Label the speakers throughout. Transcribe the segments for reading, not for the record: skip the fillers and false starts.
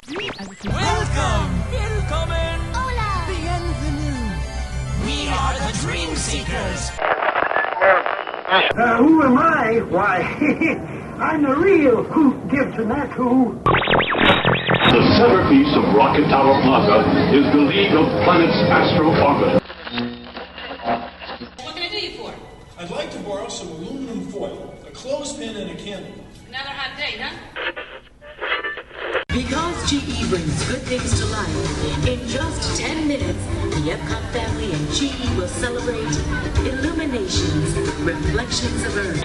Speaker 1: Welcome! Willkommen!
Speaker 2: Hola!
Speaker 1: Bienvenue! We are the Dream Seekers!
Speaker 3: Who am I? Why, I'm the real who gives and that who.
Speaker 4: The centerpiece of Rocket Tower Plaza is the League of Planets Astro Orbiter.
Speaker 5: What can I do you for?
Speaker 6: I'd like to borrow some aluminum foil, a clothespin, and a candle.
Speaker 5: Another hot day, huh?
Speaker 7: Because GE brings good things to life, in just 10 minutes, the Epcot family and GE will celebrate Illuminations, Reflections of Earth.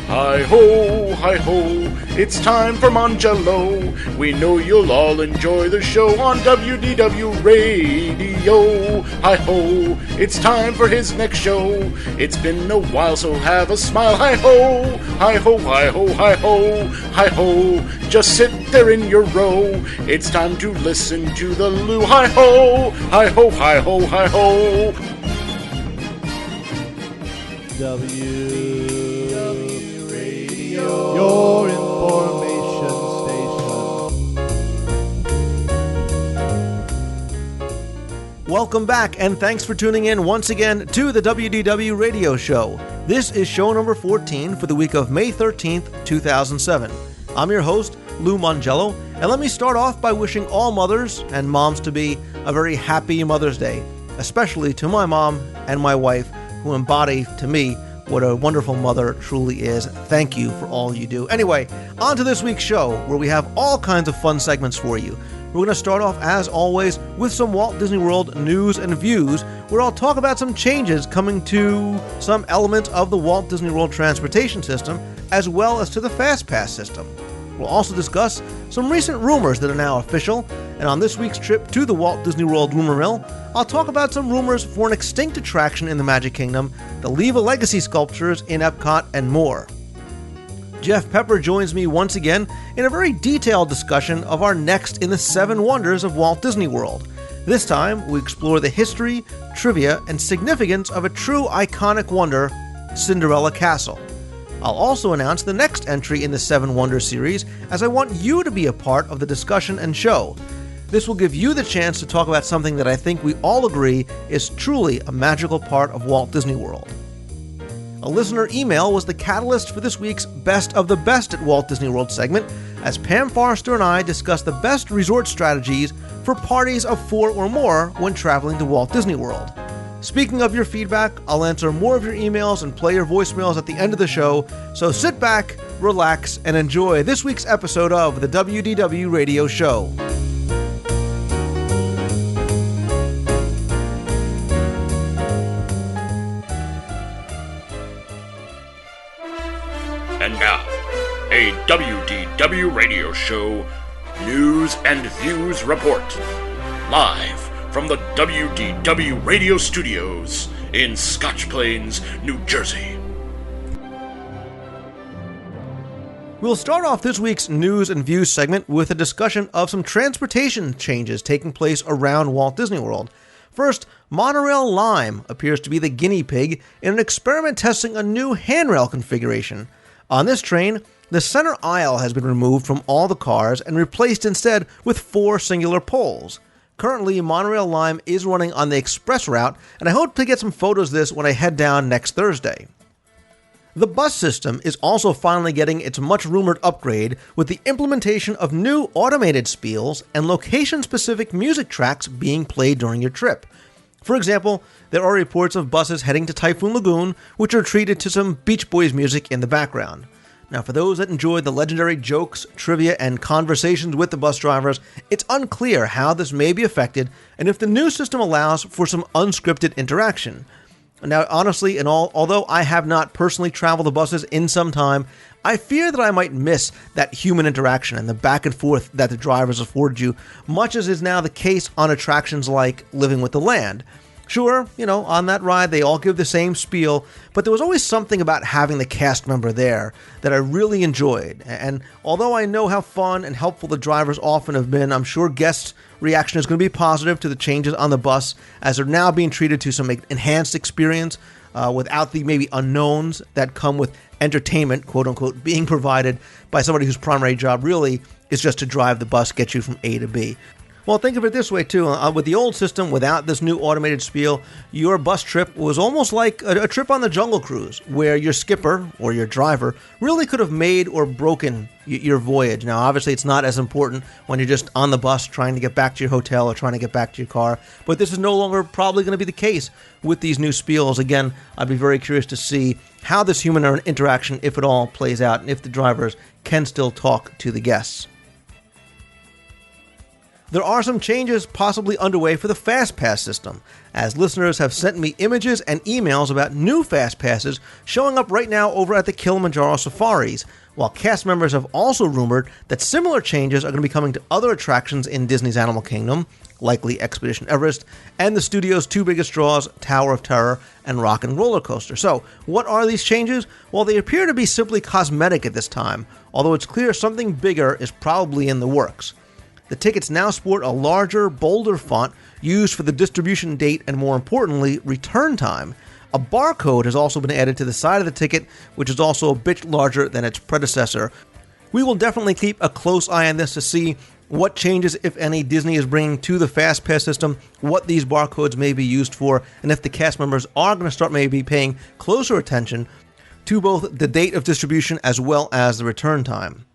Speaker 8: Hi-ho, it's time for Mangello. We know you'll all enjoy the show on WDW Radio. Hi-ho, it's time for his next show. It's been a while, so have a smile. Hi-ho, hi-ho, hi-ho, hi-ho, hi-ho. Just sit there in your row. It's time to listen to the Lou. Hi-ho, hi-ho, hi-ho, hi-ho.
Speaker 9: WDW Radio, your information station.
Speaker 10: Welcome back, and thanks for tuning in once again to the WDW Radio Show. This is show number 14 for the week of May 13th, 2007. I'm your host, Lou Mangello, and let me start off by wishing all mothers and moms-to-be a very happy Mother's Day, especially to my mom and my wife, who embody, to me, what a wonderful mother truly is. Thank you for all you do. Anyway, on to this week's show, where we have all kinds of fun segments for you. We're going to start off, as always, with some Walt Disney World news and views, where I'll talk about some changes coming to some elements of the Walt Disney World transportation system, as well as to the Fast Pass system. We'll also discuss some recent rumors that are now official, and on this week's trip to the Walt Disney World Rumor Mill, I'll talk about some rumors for an extinct attraction in the Magic Kingdom, the Leave a Legacy sculptures in Epcot, and more. Jeff Pepper joins me once again in a very detailed discussion of our next in the 7 Wonders of Walt Disney World. This time, we explore the history, trivia, and significance of a true iconic wonder, Cinderella Castle. I'll also announce the next entry in the 7 Wonders series, as I want you to be a part of the discussion and show. This will give you the chance to talk about something that I think we all agree is truly a magical part of Walt Disney World. A listener email was the catalyst for this week's Best of the Best at Walt Disney World segment, as Pam Forrester and I discussed the best resort strategies for parties of 4 or more when traveling to Walt Disney World. Speaking of your feedback, I'll answer more of your emails and play your voicemails at the end of the show, so sit back, relax, and enjoy this week's episode of the WDW Radio Show.
Speaker 8: And now, a WDW Radio Show News and Views Report. Live from the WDW Radio Studios in Scotch Plains, New Jersey.
Speaker 10: We'll start off this week's News and Views segment with a discussion of some transportation changes taking place around Walt Disney World. First, Monorail Lime appears to be the guinea pig in an experiment testing a new handrail configuration. On this train, the center aisle has been removed from all the cars and replaced instead with 4 singular poles. Currently, Monorail Lime is running on the express route, and I hope to get some photos of this when I head down next Thursday. The bus system is also finally getting its much-rumored upgrade with the implementation of new automated spiels and location-specific music tracks being played during your trip. For example, there are reports of buses heading to Typhoon Lagoon, which are treated to some Beach Boys music in the background. Now, for those that enjoyed the legendary jokes, trivia, and conversations with the bus drivers, it's unclear how this may be affected and if the new system allows for some unscripted interaction. Now, honestly, although I have not personally traveled the buses in some time, I fear that I might miss that human interaction and the back and forth that the drivers afford you, much as is now the case on attractions like Living with the Land. Sure, on that ride they all give the same spiel, but there was always something about having the cast member there that I really enjoyed. And although I know how fun and helpful the drivers often have been, I'm sure guests' reaction is going to be positive to the changes on the bus, as they're now being treated to some enhanced experience without the maybe unknowns that come with entertainment, quote unquote, being provided by somebody whose primary job really is just to drive the bus, get you from A to B. Well, think of it this way, too. With the old system, without this new automated spiel, your bus trip was almost like a trip on the Jungle Cruise, where your skipper, or your driver, really could have made or broken your voyage. Now, obviously, it's not as important when you're just on the bus trying to get back to your hotel or trying to get back to your car, but this is no longer probably going to be the case with these new spiels. Again, I'd be very curious to see how this human interaction, if at all, plays out, and if the drivers can still talk to the guests. There are some changes possibly underway for the Fast Pass system, as listeners have sent me images and emails about new Fast Passes showing up right now over at the Kilimanjaro Safaris, while cast members have also rumored that similar changes are going to be coming to other attractions in Disney's Animal Kingdom, likely Expedition Everest, and the studio's two biggest draws, Tower of Terror and Rock and Roller Coaster. So, what are these changes? Well, they appear to be simply cosmetic at this time, although it's clear something bigger is probably in the works. The tickets now sport a larger, bolder font used for the distribution date and, more importantly, return time. A barcode has also been added to the side of the ticket, which is also a bit larger than its predecessor. We will definitely keep a close eye on this to see what changes, if any, Disney is bringing to the Fast Pass system, what these barcodes may be used for, and if the cast members are going to start maybe paying closer attention to both the date of distribution as well as the return time.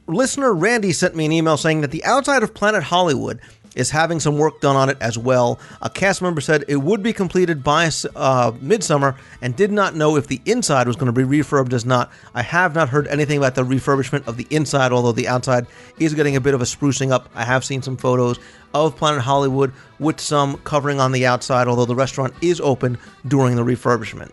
Speaker 10: Listener Randy sent me an email saying that the outside of Planet Hollywood is having some work done on it as well. A cast member said it would be completed by midsummer and did not know if the inside was going to be refurbed as not. I have not heard anything about the refurbishment of the inside, although the outside is getting a bit of a sprucing up. I have seen some photos of Planet Hollywood with some covering on the outside, although the restaurant is open during the refurbishment.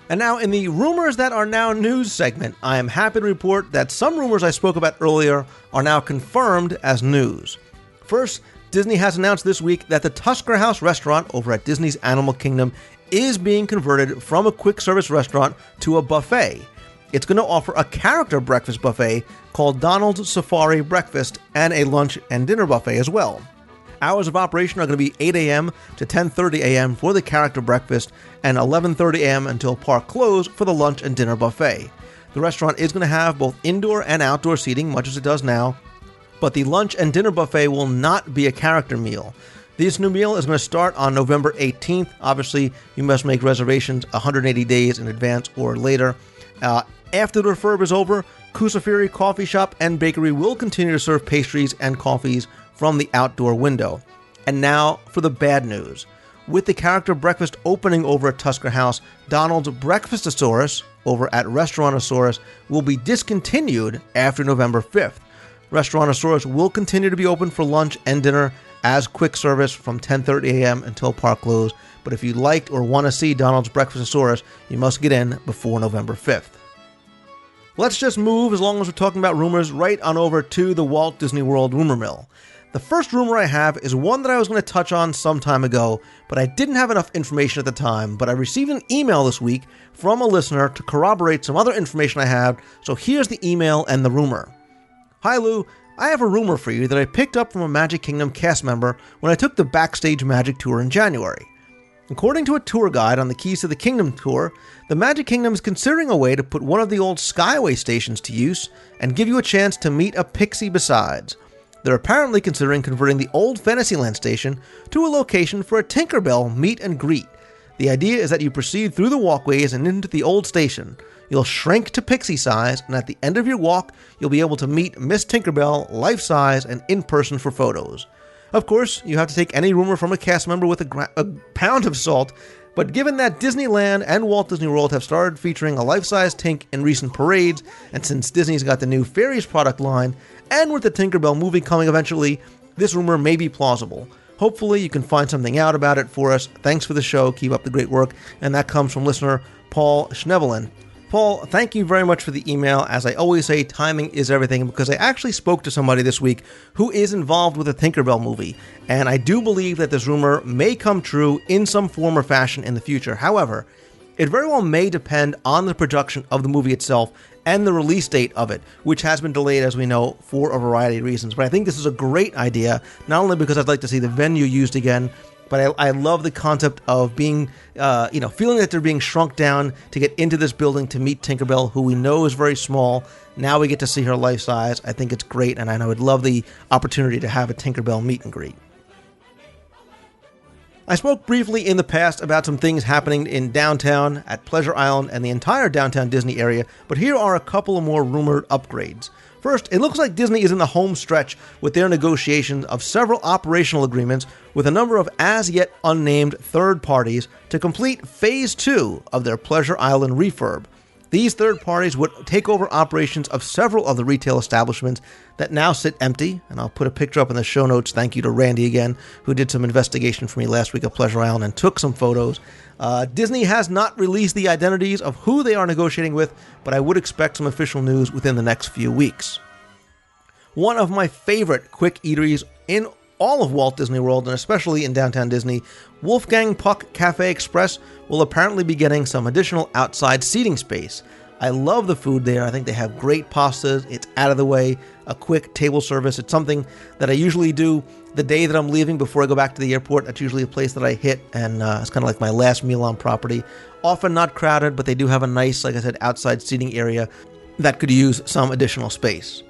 Speaker 10: And now, in the Rumors That Are Now News segment, I am happy to report that some rumors I spoke about earlier are now confirmed as news. First, Disney has announced this week that the Tusker House restaurant over at Disney's Animal Kingdom is being converted from a quick service restaurant to a buffet. It's going to offer a character breakfast buffet called Donald's Safari Breakfast and a lunch and dinner buffet as well. Hours of operation are going to be 8 a.m. to 10:30 a.m. for the character breakfast and 11:30 a.m. until park close for the lunch and dinner buffet. The restaurant is going to have both indoor and outdoor seating, much as it does now, but the lunch and dinner buffet will not be a character meal. This new meal is going to start on November 18th. Obviously, you must make reservations 180 days in advance or later. After the refurb is over, Kusafiri Coffee Shop and Bakery will continue to serve pastries and coffees from the outdoor window. And now for the bad news. With the character breakfast opening over at Tusker House, Donald's Breakfastosaurus over at Restaurantosaurus will be discontinued after November 5th. Restaurantosaurus will continue to be open for lunch and dinner as quick service from 10:30 a.m. until park close, but if you liked or want to see Donald's Breakfastosaurus, you must get in before November 5th. Let's just move, as long as we're talking about rumors, right on over to the Walt Disney World rumor mill. The first rumor I have is one that I was going to touch on some time ago, but I didn't have enough information at the time, but I received an email this week from a listener to corroborate some other information I have, so here's the email and the rumor. Hi Lou, I have a rumor for you that I picked up from a Magic Kingdom cast member when I took the Backstage Magic Tour in January. According to a tour guide on the Keys to the Kingdom tour, the Magic Kingdom is considering a way to put one of the old Skyway stations to use and give you a chance to meet a pixie besides. They're apparently considering converting the old Fantasyland station to a location for a Tinkerbell meet and greet. The idea is that you proceed through the walkways and into the old station. You'll shrink to pixie size, and at the end of your walk, you'll be able to meet Miss Tinkerbell life-size and in person for photos. Of course, you have to take any rumor from a cast member with a pound of salt, but given that Disneyland and Walt Disney World have started featuring a life-size Tink in recent parades, and since Disney's got the new Fairies product line, and with the Tinkerbell movie coming eventually, this rumor may be plausible. Hopefully you can find something out about it for us. Thanks for the show, keep up the great work, and that comes from listener Paul Schnevelin. Paul, thank you very much for the email. As I always say, timing is everything, because I actually spoke to somebody this week who is involved with the Tinkerbell movie, and I do believe that this rumor may come true in some form or fashion in the future. However, it very well may depend on the production of the movie itself and the release date of it, which has been delayed, as we know, for a variety of reasons. But I think this is a great idea, not only because I'd like to see the venue used again, But I love the concept of being, feeling that they're being shrunk down to get into this building to meet Tinkerbell, who we know is very small. Now we get to see her life size. I think it's great, and I would love the opportunity to have a Tinkerbell meet and greet. I spoke briefly in the past about some things happening in downtown, at Pleasure Island, and the entire downtown Disney area, but here are a couple of more rumored upgrades. First, it looks like Disney is in the home stretch with their negotiations of several operational agreements with a number of as-yet unnamed third parties to complete Phase 2 of their Pleasure Island refurb. These third parties would take over operations of several of the retail establishments that now sit empty, and I'll put a picture up in the show notes. Thank you to Randy again, who did some investigation for me last week at Pleasure Island and took some photos. Disney has not released the identities of who they are negotiating with, but I would expect some official news within the next few weeks. One of my favorite quick eateries in all of Walt Disney World, and especially in downtown Disney, Wolfgang Puck Cafe Express will apparently be getting some additional outside seating space. I love the food there. I think they have great pastas. It's out of the way, a quick table service. It's something that I usually do the day that I'm leaving before I go back to the airport. That's usually a place that I hit, and it's kind of like my last meal on property. Often not crowded, but they do have a nice, like I said, outside seating area that could use some additional space.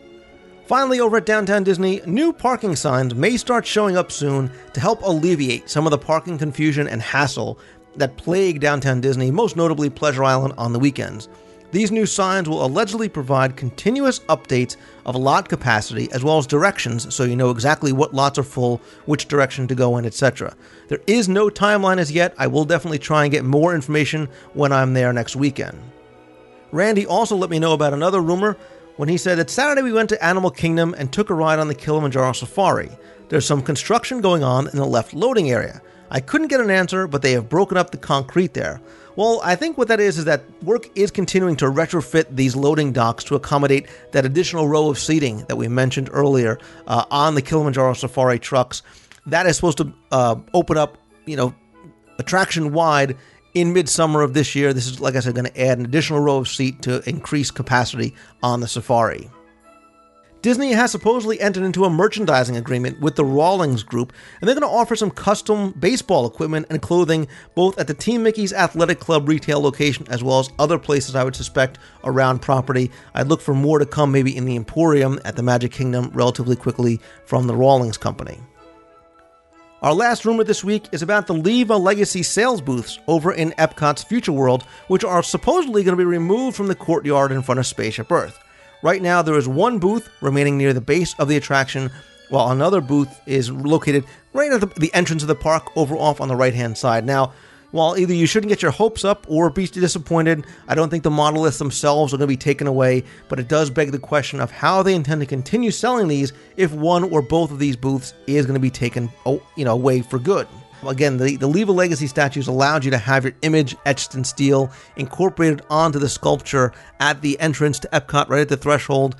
Speaker 10: Finally, over at Downtown Disney, new parking signs may start showing up soon to help alleviate some of the parking confusion and hassle that plague Downtown Disney, most notably Pleasure Island on the weekends. These new signs will allegedly provide continuous updates of lot capacity as well as directions, so you know exactly what lots are full, which direction to go in, etc. There is no timeline as yet. I will definitely try and get more information when I'm there next weekend. Randy also let me know about another rumor when he said that Saturday we went to Animal Kingdom and took a ride on the Kilimanjaro Safari. There's some construction going on in the left loading area. I couldn't get an answer, but they have broken up the concrete there. Well, I think what that is that work is continuing to retrofit these loading docks to accommodate that additional row of seating that we mentioned earlier on the Kilimanjaro Safari trucks. That is supposed to open up, attraction wide in midsummer of this year. This is, like I said, going to add an additional row of seat to increase capacity on the safari. Disney has supposedly entered into a merchandising agreement with the Rawlings Group, and they're going to offer some custom baseball equipment and clothing both at the Team Mickey's Athletic Club retail location as well as other places I would suspect around property. I'd look for more to come maybe in the Emporium at the Magic Kingdom relatively quickly from the Rawlings Company. Our last rumor this week is about the Leave a Legacy sales booths over in Epcot's Future World, which are supposedly going to be removed from the courtyard in front of Spaceship Earth. Right now, there is one booth remaining near the base of the attraction, while another booth is located right at the entrance of the park over off on the right-hand side. Now, while either you shouldn't get your hopes up or be disappointed, I don't think the monoliths themselves are going to be taken away, but it does beg the question of how they intend to continue selling these if one or both of these booths is going to be taken away for good. Again, the Leave a Legacy statues allowed you to have your image etched in steel, incorporated onto the sculpture at the entrance to Epcot, right at the threshold.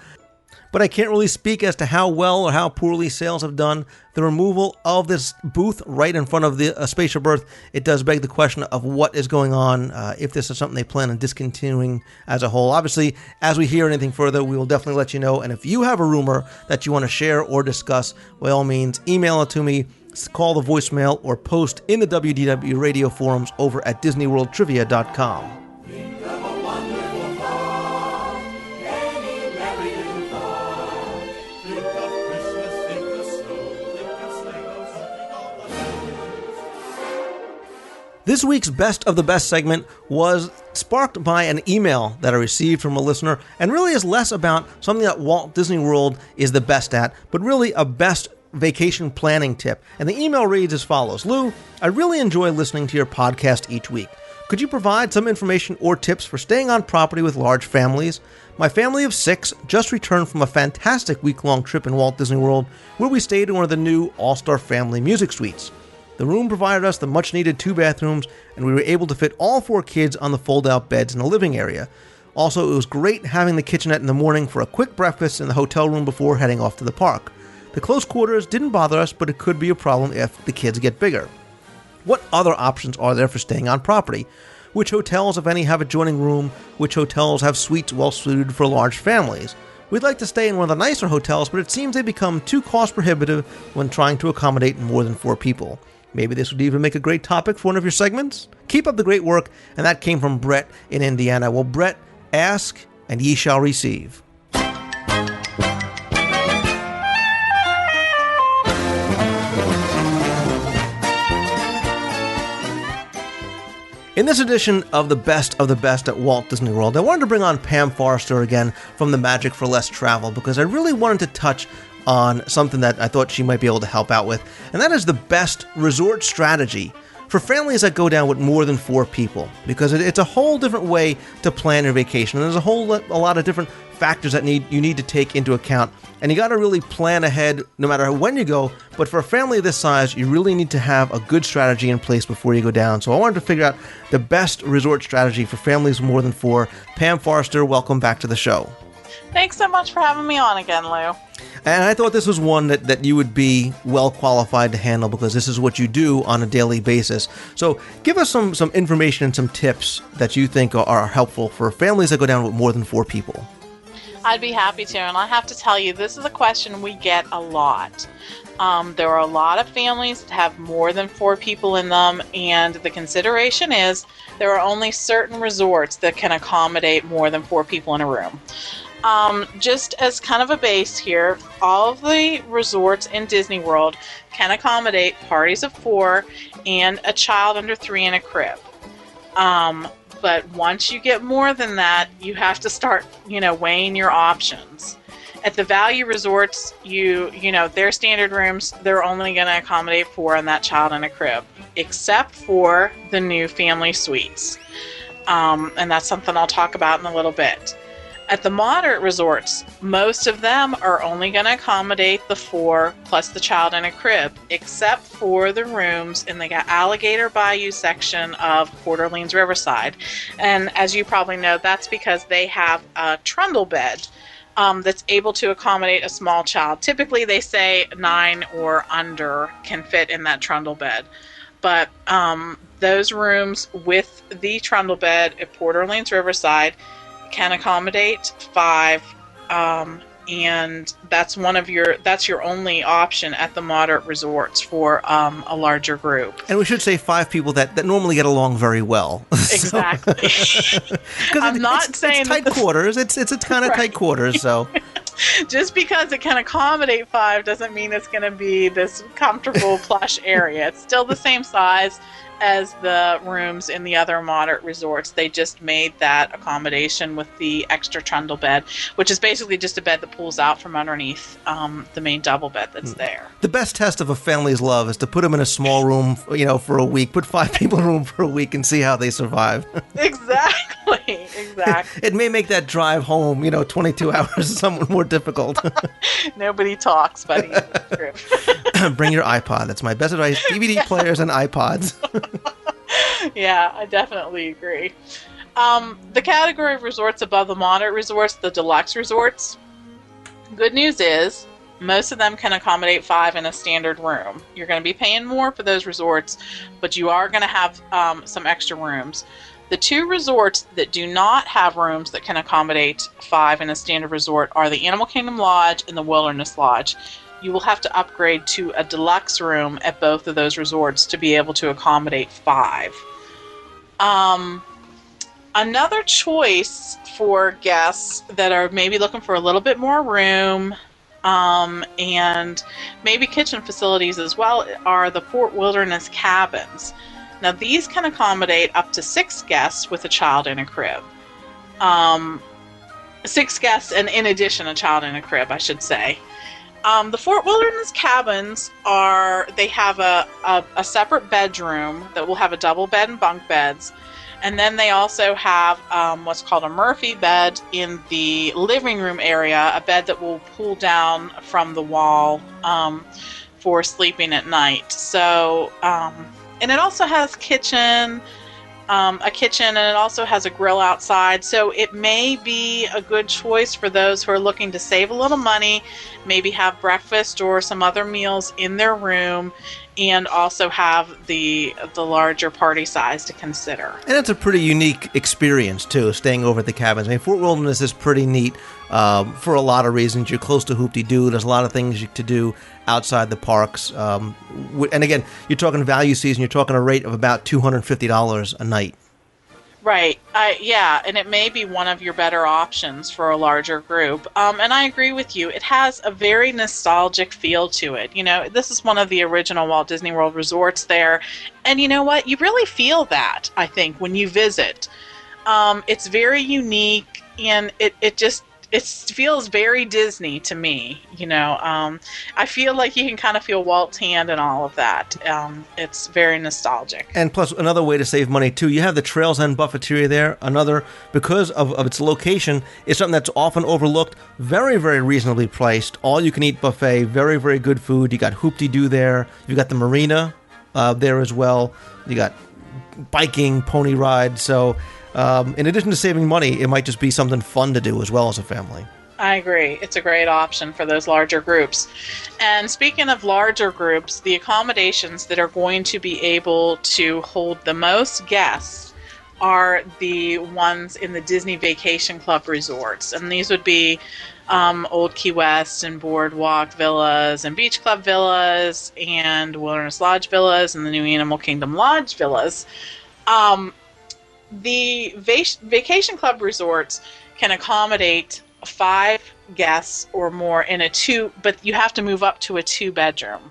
Speaker 10: But I can't really speak as to how well or how poorly sales have done. The removal of this booth right in front of the Spaceship Earth, it does beg the question of what is going on, if this is something they plan on discontinuing as a whole. Obviously, as we hear anything further, we will definitely let you know. And if you have a rumor that you want to share or discuss, by all means, email it to me, call the voicemail, or post in the WDW radio forums over at DisneyWorldTrivia.com. This week's Best of the Best segment was sparked by an email that I received from a listener, and really is less about something that Walt Disney World is the best at, but really a best vacation planning tip. And the email reads as follows: Lou, I really enjoy listening to your podcast each week. Could you provide some information or tips for staying on property with large families? My family of 6 just returned from a fantastic week-long trip in Walt Disney World, where we stayed in one of the new All-Star Family Music Suites. The room provided us the much-needed 2 bathrooms, and we were able to fit all 4 kids on the fold-out beds in the living area. Also, it was great having the kitchenette in the morning for a quick breakfast in the hotel room before heading off to the park. The close quarters didn't bother us, but it could be a problem if the kids get bigger. What other options are there for staying on property? Which hotels, if any, have adjoining room? Which hotels have suites well suited for large families? We'd like to stay in one of the nicer hotels, but it seems they become too cost prohibitive when trying to accommodate more than 4 people. Maybe this would even make a great topic for one of your segments. Keep up the great work. And that came from Brett in Indiana. Well, Brett, ask and ye shall receive. In this edition of the best at Walt Disney World, I wanted to bring on Pam Forrester again from the Magic for Less Travel because I really wanted to touch on something that I thought she might be able to help out with, and that is the best resort strategy for families that go down with more than 4 people, because it's a whole different way to plan your vacation, and there's a lot of different factors that you need to take into account, and you got to really plan ahead no matter when you go. But for a family this size, you really need to have a good strategy in place before you go down. So I wanted to figure out the best resort strategy for families of more than 4. Pam Forrester, welcome back to the show.
Speaker 2: Thanks so much for having me on again, Lou.
Speaker 10: And I thought this was one that you would be well qualified to handle because this is what you do on a daily basis. So give us some information and some tips that you think are helpful for families that go down with more than 4 people.
Speaker 2: I'd be happy to, and I have to tell you, this is a question we get a lot. There are a lot of families that have more than 4 people in them, and the consideration is there are only certain resorts that can accommodate more than 4 people in a room. Just as kind of a base here, all of the resorts in Disney World can accommodate parties of 4 and a child under 3 in a crib. But once you get more than that, you have to start, weighing your options. At the value resorts, their standard rooms, they're only going to accommodate 4 and that child in a crib, except for the new family suites. And that's something I'll talk about in a little bit. At the moderate resorts, most of them are only going to accommodate the 4 plus the child in a crib, except for the rooms in the Alligator Bayou section of Port Orleans Riverside. And as you probably know, that's because they have a trundle bed that's able to accommodate a small child. Typically, they say 9 or under can fit in that trundle bed. But those rooms with the trundle bed at Port Orleans Riverside can accommodate 5, and that's your only option at the moderate resorts for a larger group.
Speaker 10: And we should say 5 people that normally get along very well.
Speaker 2: Exactly. I'm not saying
Speaker 10: it's tight quarters. It's kind of
Speaker 2: right.
Speaker 10: Tight quarters. So
Speaker 2: just because it can accommodate 5 doesn't mean it's going to be this comfortable plush area. It's still the same size as the rooms in the other moderate resorts. They just made that accommodation with the extra trundle bed, which is basically just a bed that pulls out from underneath the main double bed that's there.
Speaker 10: The best test of a family's love is to put them in a small room, for a week. Put 5 people in a room for a week and see how they survive.
Speaker 2: Exactly.
Speaker 10: It may make that drive home, 22 hours somewhat more difficult.
Speaker 2: Nobody talks, buddy. That's true.
Speaker 10: Bring your iPod. That's my best advice. DVD players and iPods.
Speaker 2: Yeah, I definitely agree. The category of resorts above the moderate resorts, the deluxe resorts, good news is most of them can accommodate 5 in a standard room. You're going to be paying more for those resorts, but you are going to have some extra rooms. The 2 resorts that do not have rooms that can accommodate 5 in a standard resort are the Animal Kingdom Lodge and the Wilderness Lodge. You will have to upgrade to a deluxe room at both of those resorts to be able to accommodate 5. Another choice for guests that are maybe looking for a little bit more room and maybe kitchen facilities as well are the Fort Wilderness Cabins. Now, these can accommodate up to 6 guests with a child in a crib. 6 guests and in addition a child in a crib, I should say. The Fort Wilderness Cabins they have a separate bedroom that will have a double bed and bunk beds. And then they also have what's called a Murphy bed in the living room area, a bed that will pull down from the wall for sleeping at night. So, and it also has a kitchen, and it also has a grill outside. So it may be a good choice for those who are looking to save a little money, maybe have breakfast or some other meals in their room, and also have the larger party size to consider.
Speaker 10: And it's a pretty unique experience, too, staying over at the cabins. I mean, Fort Wilderness is pretty neat. for a lot of reasons. You're close to Hoop-Dee-Doo. There's a lot of things to do outside the parks. And again, you're talking value season. You're talking a rate of about $250 a night.
Speaker 2: Right. Yeah, and it may be one of your better options for a larger group. And I agree with you. It has a very nostalgic feel to it. You know, this is one of the original Walt Disney World resorts there. And you know what? You really feel that, I think, when you visit. It's very unique, and it feels very Disney to me, you know. I feel like you can kind of feel Walt's hand and all of that. It's very nostalgic.
Speaker 10: And plus, another way to save money, too, you have the Trails End Buffeteria there. Another, because of its location, it's something that's often overlooked. Very, very reasonably priced. All-you-can-eat buffet. Very, very good food. You got Hoop-Dee-Doo there. You got the marina there as well. You got biking, pony ride. So in addition to saving money, it might just be something fun to do as well as a family.
Speaker 2: I agree. It's a great option for those larger groups. And speaking of larger groups, the accommodations that are going to be able to hold the most guests are the ones in the Disney Vacation Club resorts. And these would be Old Key West and Boardwalk Villas and Beach Club Villas and Wilderness Lodge Villas and the new Animal Kingdom Lodge Villas. The Vacation Club resorts can accommodate 5 guests or more in a 2, but you have to move up to a 2-bedroom.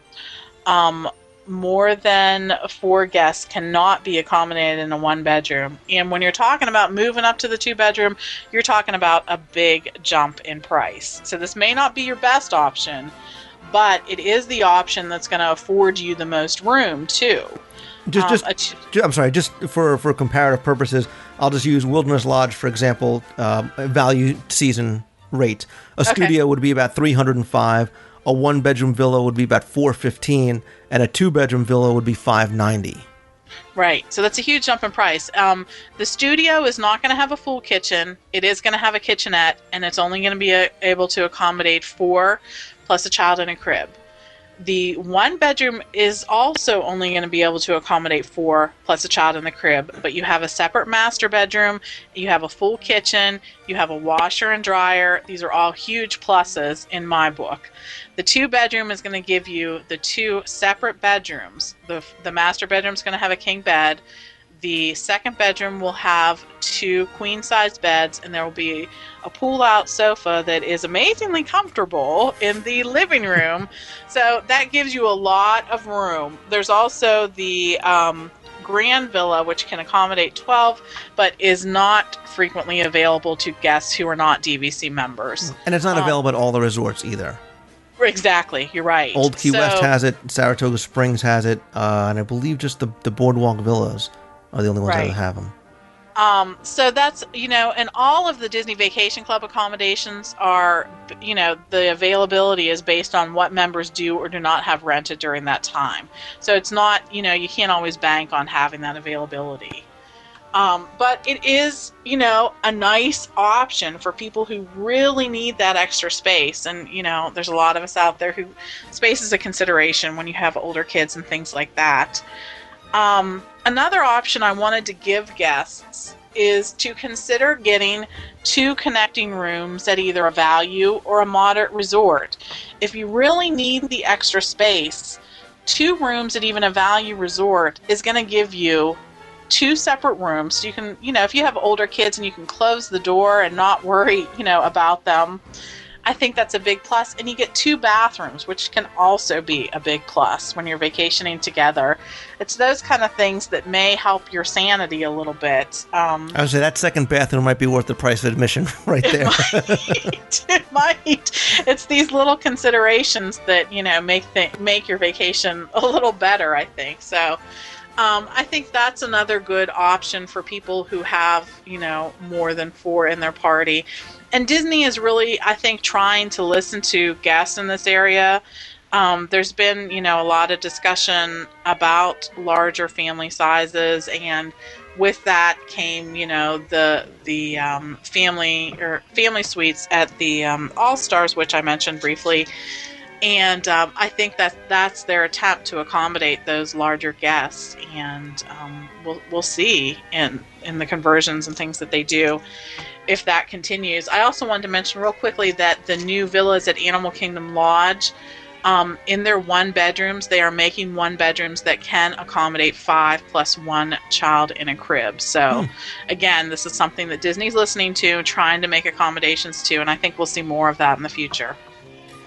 Speaker 2: More than 4 guests cannot be accommodated in a 1-bedroom. And when you're talking about moving up to the 2-bedroom, you're talking about a big jump in price. So this may not be your best option, but it is the option that's going to afford you the most room, too.
Speaker 10: I'm sorry, just for comparative purposes, I'll just use Wilderness Lodge, for example, value season rate. A studio would be about $305, a 1-bedroom villa would be about $415, and a 2-bedroom villa would be $590.
Speaker 2: Right, so that's a huge jump in price. The studio is not going to have a full kitchen. It is going to have a kitchenette, and it's only going to be able to accommodate 4 plus a child in a crib. The 1-bedroom is also only going to be able to accommodate 4 plus a child in the crib, but you have a separate master bedroom, you have a full kitchen, you have a washer and dryer. These are all huge pluses in my book. The 2-bedroom is going to give you the 2 separate bedrooms. The master bedroom is going to have a king bed. The 2nd bedroom will have 2 queen-size beds, and there will be a pull-out sofa that is amazingly comfortable in the living room. So that gives you a lot of room. There's also the Grand Villa, which can accommodate 12, but is not frequently available to guests who are not DVC members.
Speaker 10: And it's not available at all the resorts either.
Speaker 2: Exactly, you're right.
Speaker 10: Old Key West has it, Saratoga Springs has it, and I believe just the Boardwalk Villas are the only ones that have them.
Speaker 2: So that's, and all of the Disney Vacation Club accommodations are, the availability is based on what members do or do not have rented during that time. So it's not, you can't always bank on having that availability. But it is, a nice option for people who really need that extra space. And, there's a lot of us out there who space is a consideration when you have older kids and things like that. Another option I wanted to give guests is to consider getting 2 connecting rooms at either a value or a moderate resort. If you really need the extra space, 2 rooms at even a value resort is going to give you 2 separate rooms. So you can, if you have older kids and you can close the door and not worry, about them, I think that's a big plus. And you get 2 bathrooms, which can also be a big plus when you're vacationing together. It's those kind of things that may help your sanity a little bit.
Speaker 10: I would say that 2nd bathroom might be worth the price of admission right there.
Speaker 2: It might. It's these little considerations that, make your vacation a little better, I think. So I think that's another good option for people who have, more than 4 in their party. And Disney is really, I think, trying to listen to guests in this area. There's been, a lot of discussion about larger family sizes, and with that came, the family suites at the All Stars, which I mentioned briefly. And I think that's their attempt to accommodate those larger guests, and we'll see in the conversions and things that they do. if that continues. I also wanted to mention real quickly that the new villas at Animal Kingdom Lodge, in their 1-bedrooms, they are making 1-bedrooms that can accommodate 5 plus 1 child in a crib. So, again, this is something that Disney's listening to, trying to make accommodations to, and I think we'll see more of that in the future.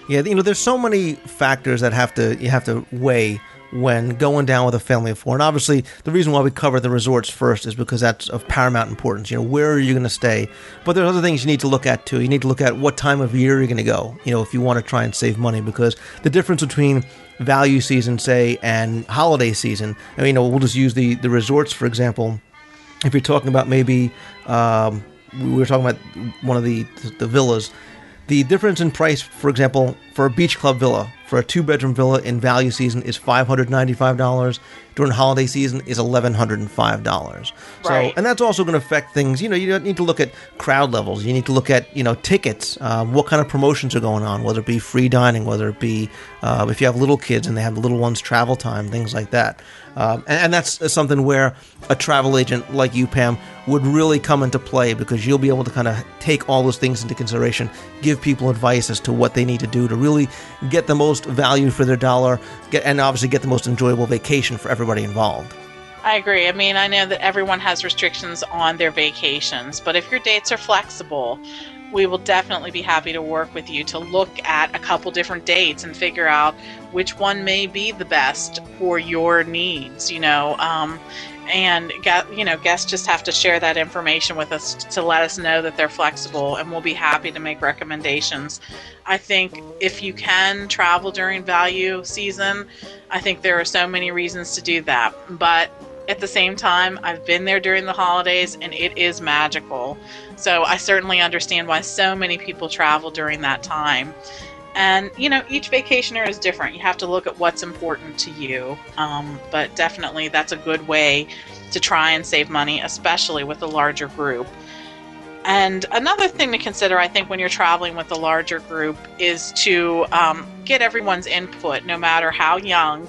Speaker 10: Yeah, there's so many factors that you have to weigh when going down with a family of 4. And obviously, the reason why we cover the resorts first is because that's of paramount importance. Where are you going to stay? But there's other things you need to look at, too. You need to look at what time of year you're going to go, if you want to try and save money, because the difference between value season, say, and holiday season, we'll just use the resorts, for example. If you're talking about maybe, we were talking about one of the villas, the difference in price, for example, for a beach club villa, for a 2-bedroom villa in value season is $595. During holiday season is $1,105. So,
Speaker 2: right.
Speaker 10: And that's also going to affect things. You need to look at crowd levels. You need to look at, tickets, what kind of promotions are going on, whether it be free dining, whether it be if you have little kids and they have the little ones travel time, things like that. And that's something where a travel agent like you, Pam, would really come into play, because you'll be able to kind of take all those things into consideration, give people advice as to what they need to do to really get the most value for their dollar, and obviously get the most enjoyable vacation for everybody involved.
Speaker 2: I agree. I know that everyone has restrictions on their vacations, but if your dates are flexible, we will definitely be happy to work with you to look at a couple different dates and figure out which one may be the best for your needs, and guests just have to share that information with us to let us know that they're flexible, and we'll be happy to make recommendations. I think if you can travel during value season, I think there are so many reasons to do that. But at the same time, I've been there during the holidays, and it is magical. So I certainly understand why so many people travel during that time. And, each vacationer is different. You have to look at what's important to you. But definitely that's a good way to try and save money, especially with a larger group. And another thing to consider, I think, when you're traveling with a larger group is to get everyone's input, no matter how young,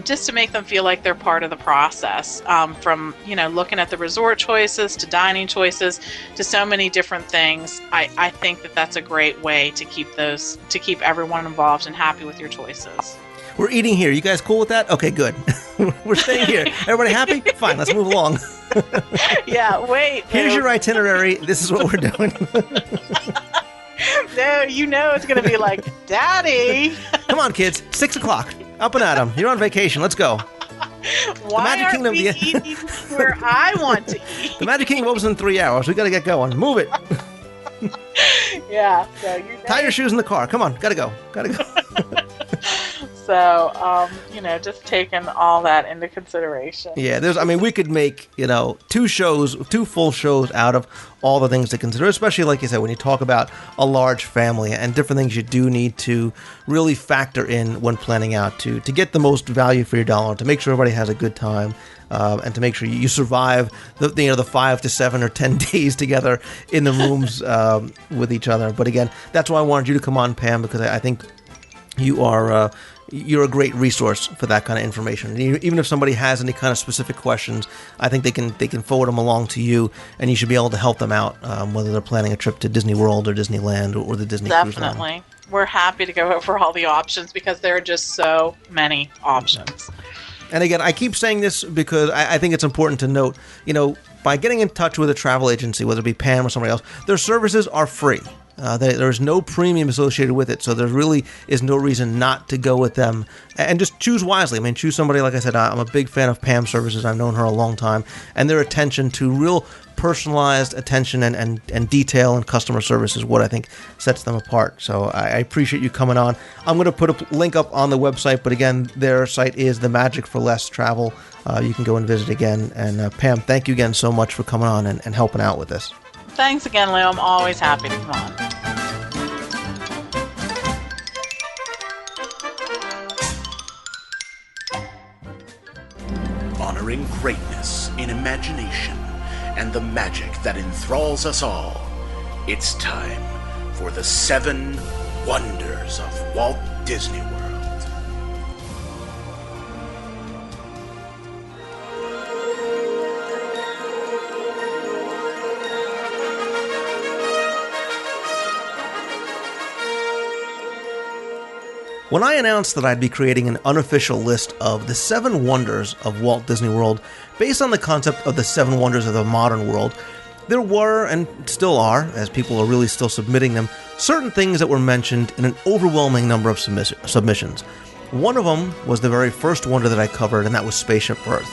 Speaker 2: just to make them feel like they're part of the process. From looking at the resort choices to dining choices to so many different things. I think that that's a great way to keep everyone involved and happy with your choices.
Speaker 10: We're eating here. You guys cool with that? Okay, good. We're staying here. Everybody happy? Fine, let's move along.
Speaker 2: Yeah, wait.
Speaker 10: Here's your itinerary. This is what we're doing.
Speaker 2: No, it's going to be like, Daddy.
Speaker 10: Come on, kids. 6 o'clock. Up and at 'em. You're on vacation. Let's go.
Speaker 2: Why aren't we eating where I want to eat?
Speaker 10: The Magic Kingdom opens in 3 hours. We got to get going. Move it.
Speaker 2: Yeah.
Speaker 10: Tie your shoes in the car. Come on. Got to go.
Speaker 2: So, just taking all that into consideration.
Speaker 10: Yeah, we could make, 2 full shows out of all the things to consider, especially, like you said, when you talk about a large family and different things you do need to really factor in when planning out to get the most value for your dollar, to make sure everybody has a good time, and to make sure you survive the 5 to 7 or 10 days together in the rooms with each other. But again, that's why I wanted you to come on, Pam, because I think you're a great resource for that kind of information. Even if somebody has any kind of specific questions, I think they can forward them along to you, and you should be able to help them out, whether they're planning a trip to Disney World or Disneyland or the Disney Cruise Line.
Speaker 2: Definitely. We're happy to go over all the options because there are just so many options.
Speaker 10: And again, I keep saying this because I think it's important to note, by getting in touch with a travel agency, whether it be Pam or somebody else, their services are free. There's no premium associated with it, so there really is no reason not to go with them. And just choose wisely. Choose somebody, like I said, I'm a big fan of Pam's services. I've known her a long time. And their attention to real personalized attention and detail and customer service is what I think sets them apart. So I appreciate you coming on. I'm going to put a link up on the website, but again, their site is The Magic for Less Travel. You can go and visit again. And Pam, thank you again so much for coming on and helping out with this.
Speaker 2: Thanks again, Lou. I'm always happy to come on.
Speaker 8: Honoring greatness in imagination and the magic that enthralls us all, it's time for the 7 Wonders of Walt Disney World.
Speaker 10: When I announced that I'd be creating an unofficial list of the 7 wonders of Walt Disney World based on the concept of the 7 wonders of the modern world, there were, and still are, as people are really still submitting them, certain things that were mentioned in an overwhelming number of submissions. One of them was the very first wonder that I covered, and that was Spaceship Earth.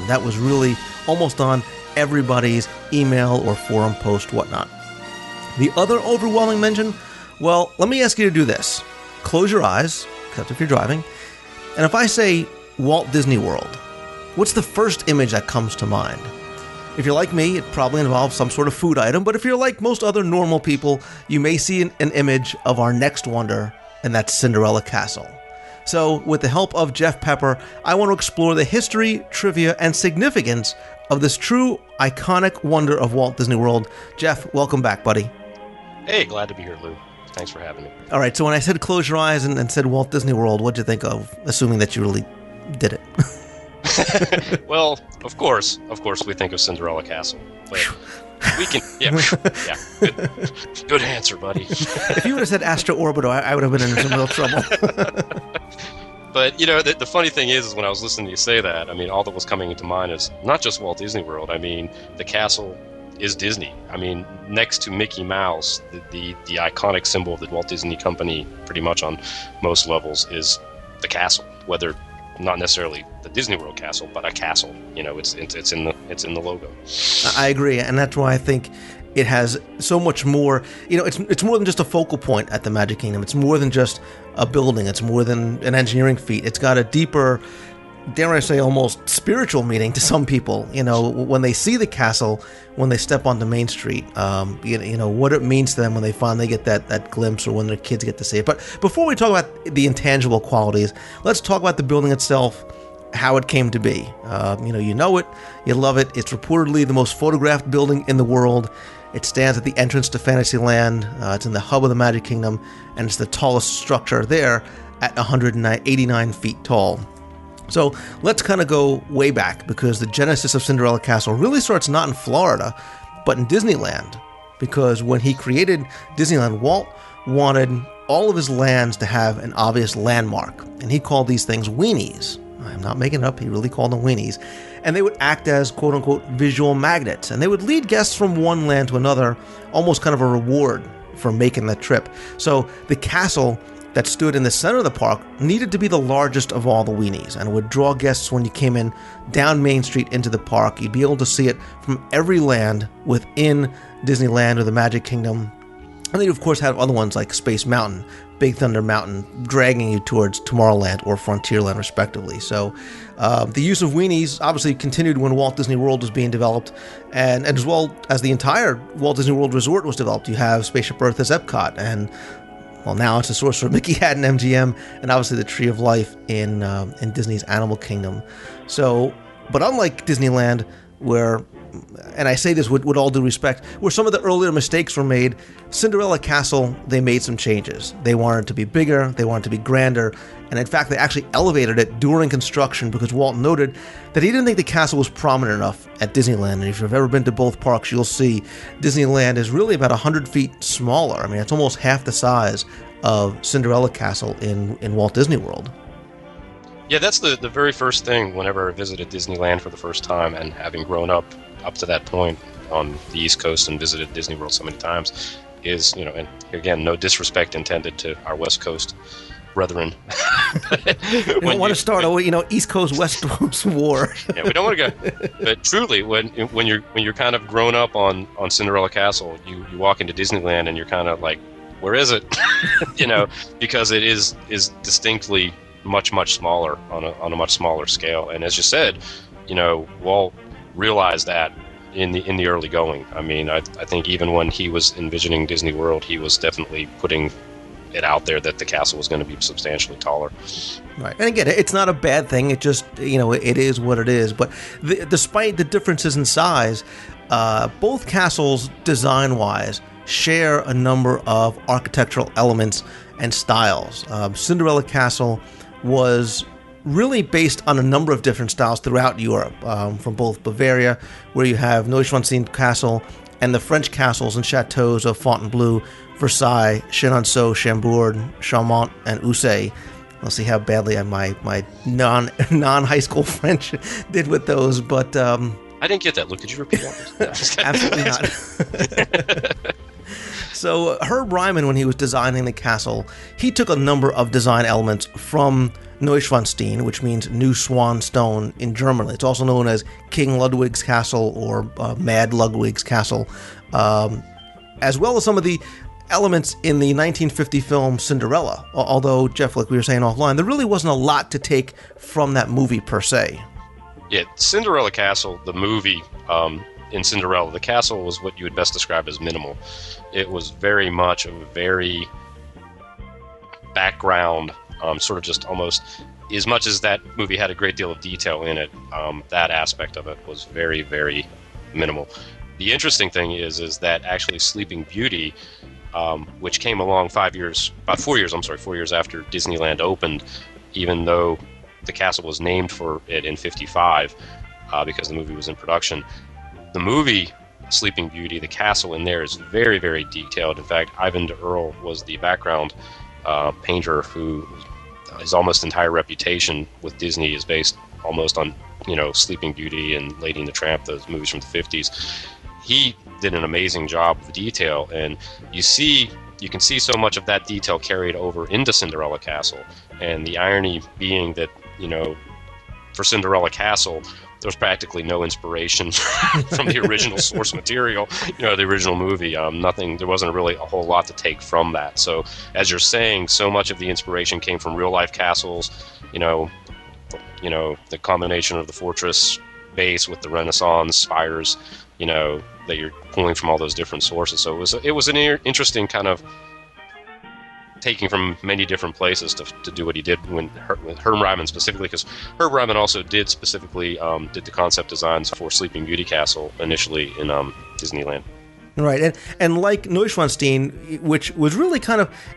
Speaker 10: That was really almost on everybody's email or forum post, whatnot. The other overwhelming mention, well, let me ask you to do this. Close your eyes, except if you're driving, and if I say Walt Disney World, what's the first image that comes to mind? If you're like me, it probably involves some sort of food item, but if you're like most other normal people, you may see an image of our next wonder, and that's Cinderella Castle. So, with the help of Jeff Pepper, I want to explore the history, trivia, and significance of this true, iconic wonder of Walt Disney World. Jeff, welcome back, buddy.
Speaker 11: Hey, glad to be here, Lou. Thanks for having me.
Speaker 10: All right, so when I said close your eyes and said Walt Disney World, what'd you think of, assuming that you really did it?
Speaker 11: Well, of course, we think of Cinderella Castle. But we can, good answer, buddy.
Speaker 10: If you would have said Astro Orbiter, I would have been in some real trouble.
Speaker 11: But, the funny thing is when I was listening to you say that, I mean, all that was coming into mind is not just Walt Disney World. I mean, the castle is Disney. I mean, next to Mickey Mouse, the iconic symbol of the Walt Disney Company, pretty much on most levels, is the castle. Whether not necessarily the Disney World castle, but a castle. It's in the logo.
Speaker 10: I agree, and that's why I think it has so much more. It's more than just a focal point at the Magic Kingdom. It's more than just a building. It's more than an engineering feat. It's got a deeper, dare I say, almost spiritual meaning to some people. When they see the castle, when they step onto Main Street, what it means to them when they finally get that glimpse, or when their kids get to see it. But before we talk about the intangible qualities, let's talk about the building itself, how it came to be. You know it, you love it. It's reportedly the most photographed building in the world. It stands at the entrance to Fantasyland. It's in the hub of the Magic Kingdom, and it's the tallest structure there at 189 feet tall. So let's kind of go way back, because the genesis of Cinderella Castle really starts not in Florida, but in Disneyland. Because when he created Disneyland, Walt wanted all of his lands to have an obvious landmark, and he called these things weenies. I'm not making it up, he really called them weenies. And they would act as quote-unquote visual magnets, and they would lead guests from one land to another, almost kind of a reward for making that trip. So the castle that stood in the center of the park needed to be the largest of all the weenies, and it would draw guests when you came in down Main Street into the park. You'd be able to see it from every land within Disneyland or the Magic Kingdom. And then you, of course, have other ones like Space Mountain, Big Thunder Mountain, dragging you towards Tomorrowland or Frontierland, respectively. So the use of weenies obviously continued when Walt Disney World was being developed, and as well as the entire Walt Disney World Resort was developed. You have Spaceship Earth as Epcot, and well, now it's a source for Mickey Hat and MGM, and obviously the Tree of Life in Disney's Animal Kingdom. So, but unlike Disneyland, where, and I say this with all due respect, where some of the earlier mistakes were made, Cinderella Castle, they made some changes. They wanted it to be bigger, they wanted it to be grander, and in fact, they actually elevated it during construction, because Walt noted that he didn't think the castle was prominent enough at Disneyland. And if you've ever been to both parks, you'll see Disneyland is really about 100 feet smaller. I mean, it's almost half the size of Cinderella Castle in Walt Disney World.
Speaker 11: Yeah, that's the very first thing whenever I visited Disneyland for the first time, and having grown up to that point on the East Coast and visited Disney World so many times, is, and again, no disrespect intended to our West Coast brethren.
Speaker 10: You don't want to start a East Coast West Coast war.
Speaker 11: Yeah, we don't want to go. But truly, when you're kind of grown up on Cinderella Castle, you walk into Disneyland and you're kind of like, where is it? Because it is distinctly much smaller on a much smaller scale. And as you said, Walt realized that in the early going. I mean, I think even when he was envisioning Disney World, he was definitely putting it out there that the castle was going to be substantially taller.
Speaker 10: Right. And again, it's not a bad thing. It just, it is what it is. But despite the differences in size, both castles, design-wise, share a number of architectural elements and styles. Cinderella Castle was really based on a number of different styles throughout Europe, from both Bavaria, where you have Neuschwanstein Castle, and the French castles and chateaus of Fontainebleau, Versailles, Chenonceau, Chambord, Chaumont, and Ussé. I'll see how badly my non high school French did with those, but
Speaker 11: I didn't get that. Luke, could you repeat that?
Speaker 10: absolutely not. So Herb Ryman, when he was designing the castle, he took a number of design elements from Neuschwanstein, which means New Swan Stone in German. It's also known as King Ludwig's Castle or Mad Ludwig's Castle, as well as some of the elements in the 1950 film Cinderella. Although, Jeff, like we were saying offline, there really wasn't a lot to take from that movie per se.
Speaker 11: Yeah, Cinderella Castle, the movie, in Cinderella, the castle was what you would best describe as minimal. It was very much a very background, sort of just almost, as much as that movie had a great deal of detail in it, that aspect of it was very, very minimal. The interesting thing is that actually Sleeping Beauty, which came along 4 years after Disneyland opened, even though the castle was named for it in 55, because the movie was in production. The movie Sleeping Beauty, the castle in there is very, very detailed. In fact, Ivan de Earle was the background painter who his almost entire reputation with Disney is based almost on, Sleeping Beauty and Lady and the Tramp, those movies from the 50s. He did an amazing job with detail, and you can see so much of that detail carried over into Cinderella Castle. And the irony being that, for Cinderella Castle, there's practically no inspiration from the original source material, the original movie. There wasn't really a whole lot to take from that. So, as you're saying, so much of the inspiration came from real life castles, the combination of the fortress base with the Renaissance spires, that you're pulling from all those different sources. So it was an interesting kind of taking from many different places to do what he did with Herb Ryman specifically, because Herb Ryman also did specifically did the concept designs for Sleeping Beauty Castle initially in Disneyland.
Speaker 10: Right, and like Neuschwanstein, which was really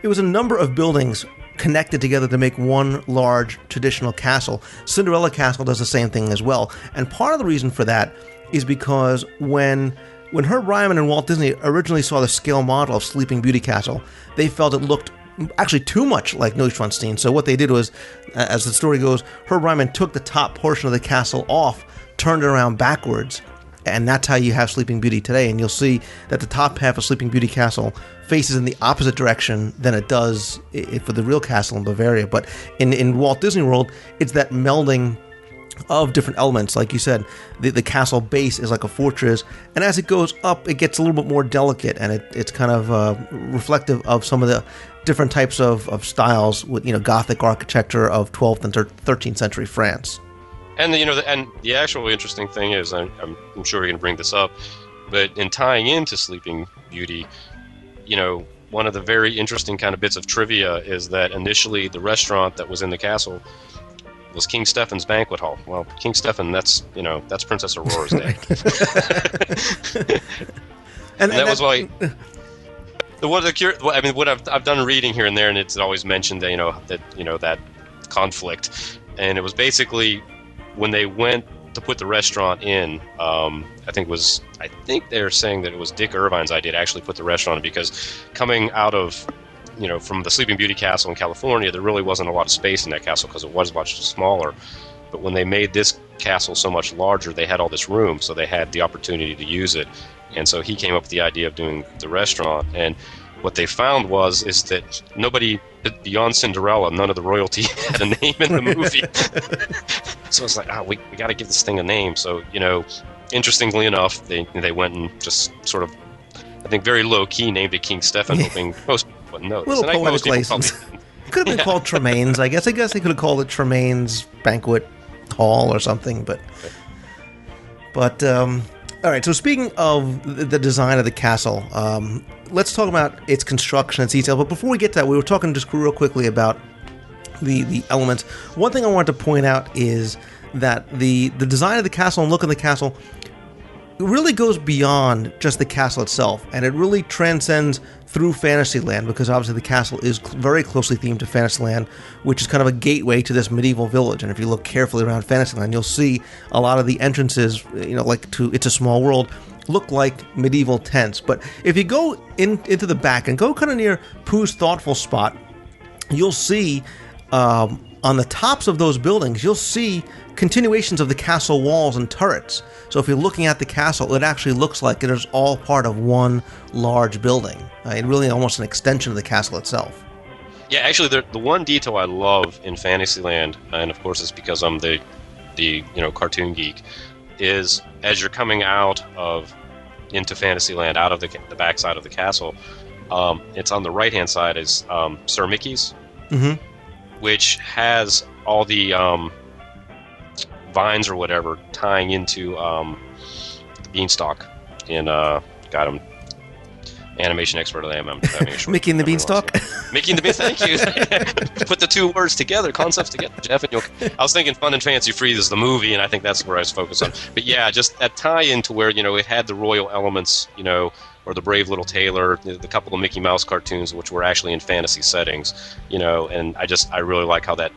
Speaker 10: it was a number of buildings connected together to make one large traditional castle. Cinderella Castle does the same thing as well, and part of the reason for that is because when Herb Ryman and Walt Disney originally saw the scale model of Sleeping Beauty Castle, they felt it looked actually too much like Neuschwanstein. So what they did was, as the story goes, Herb Ryman took the top portion of the castle off, turned it around backwards, and that's how you have Sleeping Beauty today. And you'll see that the top half of Sleeping Beauty Castle faces in the opposite direction than it does for the real castle in Bavaria. But in Walt Disney World, it's that melding of different elements. Like you said, the castle base is like a fortress, and as it goes up, it gets a little bit more delicate, and it's kind of reflective of some of the different types of styles with Gothic architecture of 12th and 13th century France.
Speaker 11: And the actual interesting thing is, I'm sure you're going to bring this up, but in tying into Sleeping Beauty, one of the very interesting kind of bits of trivia is that initially the restaurant that was in the castle was King Stephen's banquet hall. Well, King Stephen, that's Princess Aurora's day. and that was why. What I've done reading here and there, and it's always mentioned that that conflict, and it was basically when they went to put the restaurant in. I think they're saying that it was Dick Irvine's idea to actually put the restaurant in, because coming out of from the Sleeping Beauty Castle in California, there really wasn't a lot of space in that castle because it was much smaller. But when they made this castle so much larger, they had all this room, so they had the opportunity to use it. And so he came up with the idea of doing the restaurant. And what they found is that nobody beyond Cinderella, none of the royalty had a name in the movie. So it's like, we got to give this thing a name. So, interestingly enough, they went and just sort of, I think, very low key named it King Stephen, hoping most people wouldn't notice.
Speaker 10: Little poetic license. Could have been called Tremaine's, I guess. I guess they could have called it Tremaine's Banquet Hall or something, but all right, so speaking of the design of the castle, let's talk about its construction and detail. But before we get to that, we were talking just real quickly about the elements. One thing I wanted to point out is that the design of the castle and look of the castle really goes beyond just the castle itself, and it really transcends through Fantasyland, because obviously the castle is very closely themed to Fantasyland, which is kind of a gateway to this medieval village. And if you look carefully around Fantasyland, you'll see a lot of the entrances, like to It's a Small World, look like medieval tents. But if you go into the back and go kind of near Pooh's Thoughtful Spot, you'll see on the tops of those buildings, you'll see continuations of the castle walls and turrets. So if you're looking at the castle, it actually looks like it is all part of one large building. It really almost an extension of the castle itself.
Speaker 11: Yeah, actually, the one detail I love in Fantasyland, and of course it's because I'm the cartoon geek, is as you're coming out into Fantasyland, out of the backside of the castle, it's on the right-hand side is Sir Mickey's, which has all the vines or whatever tying into the beanstalk. In I'm animation expert I am. I'm having a short
Speaker 10: Mickey and the Beanstalk.
Speaker 11: Mickey and the Beanstalk. Thank you. Put the two words together, concepts together, Jeff. And I was thinking Fun and Fancy Free is the movie, and I think that's where I was focused on. But yeah, just that tie-in to where it had the royal elements, or the Brave Little Tailor, the couple of Mickey Mouse cartoons, which were actually in fantasy settings, and I really like how that.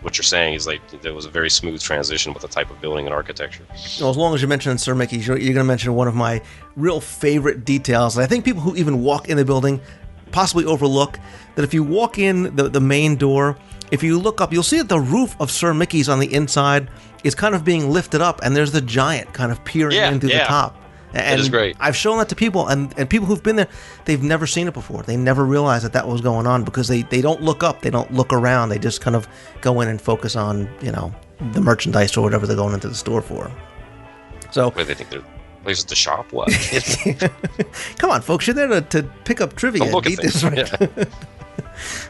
Speaker 11: What you're saying is like there was a very smooth transition with the type of building and architecture.
Speaker 10: Well, as long as you mention Sir Mickey's, you're going to mention one of my real favorite details. And I think people who even walk in the building possibly overlook that if you walk in the main door, if you look up, you'll see that the roof of Sir Mickey's on the inside is kind of being lifted up, and there's the giant kind of peering in through the top. And
Speaker 11: it is great.
Speaker 10: I've shown that to people, and people who've been there, they've never seen it before. They never realized that was going on because they don't look up, they don't look around, they just kind of go in and focus on, the merchandise or whatever they're going into the store for. So,
Speaker 11: where they think they're places to shop? What?
Speaker 10: Come on, folks, you're there to pick up trivia.
Speaker 11: Look at
Speaker 10: this right. Yeah.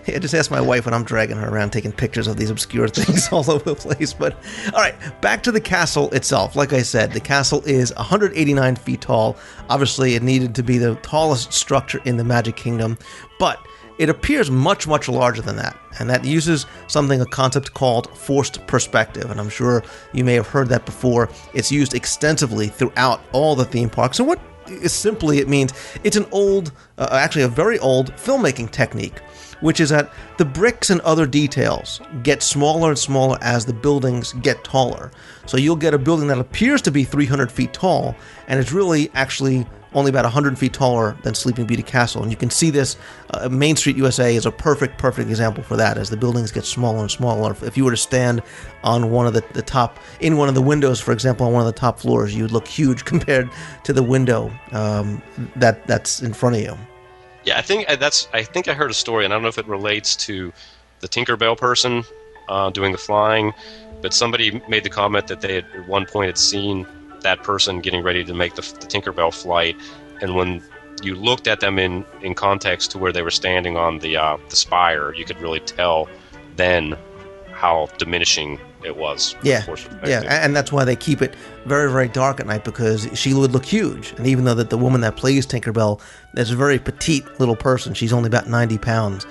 Speaker 10: I just ask my wife when I'm dragging her around taking pictures of these obscure things all over the place. But, all right, back to the castle itself. Like I said, the castle is 189 feet tall. Obviously, it needed to be the tallest structure in the Magic Kingdom. But it appears much, much larger than that. And that uses a concept called forced perspective. And I'm sure you may have heard that before. It's used extensively throughout all the theme parks. And what it means it's an old, actually a very old filmmaking technique, which is that the bricks and other details get smaller and smaller as the buildings get taller. So you'll get a building that appears to be 300 feet tall, and it's really actually only about 100 feet taller than Sleeping Beauty Castle. And you can see this, Main Street USA is a perfect example for that, as the buildings get smaller and smaller. If you were to stand on one of the top, in one of the windows, for example, on one of the top floors, you'd look huge compared to the window that's in front of you.
Speaker 11: Yeah, I think I heard a story, and I don't know if it relates to the Tinkerbell person doing the flying, but somebody made the comment that they at one point had seen that person getting ready to make the Tinkerbell flight, and when you looked at them in context to where they were standing on the spire, you could really tell then how diminishing it was.
Speaker 10: Yeah, and that's why they keep it very, very dark at night, because she would look huge. And even though that the woman that plays Tinkerbell is a very petite little person, she's only about 90 pounds,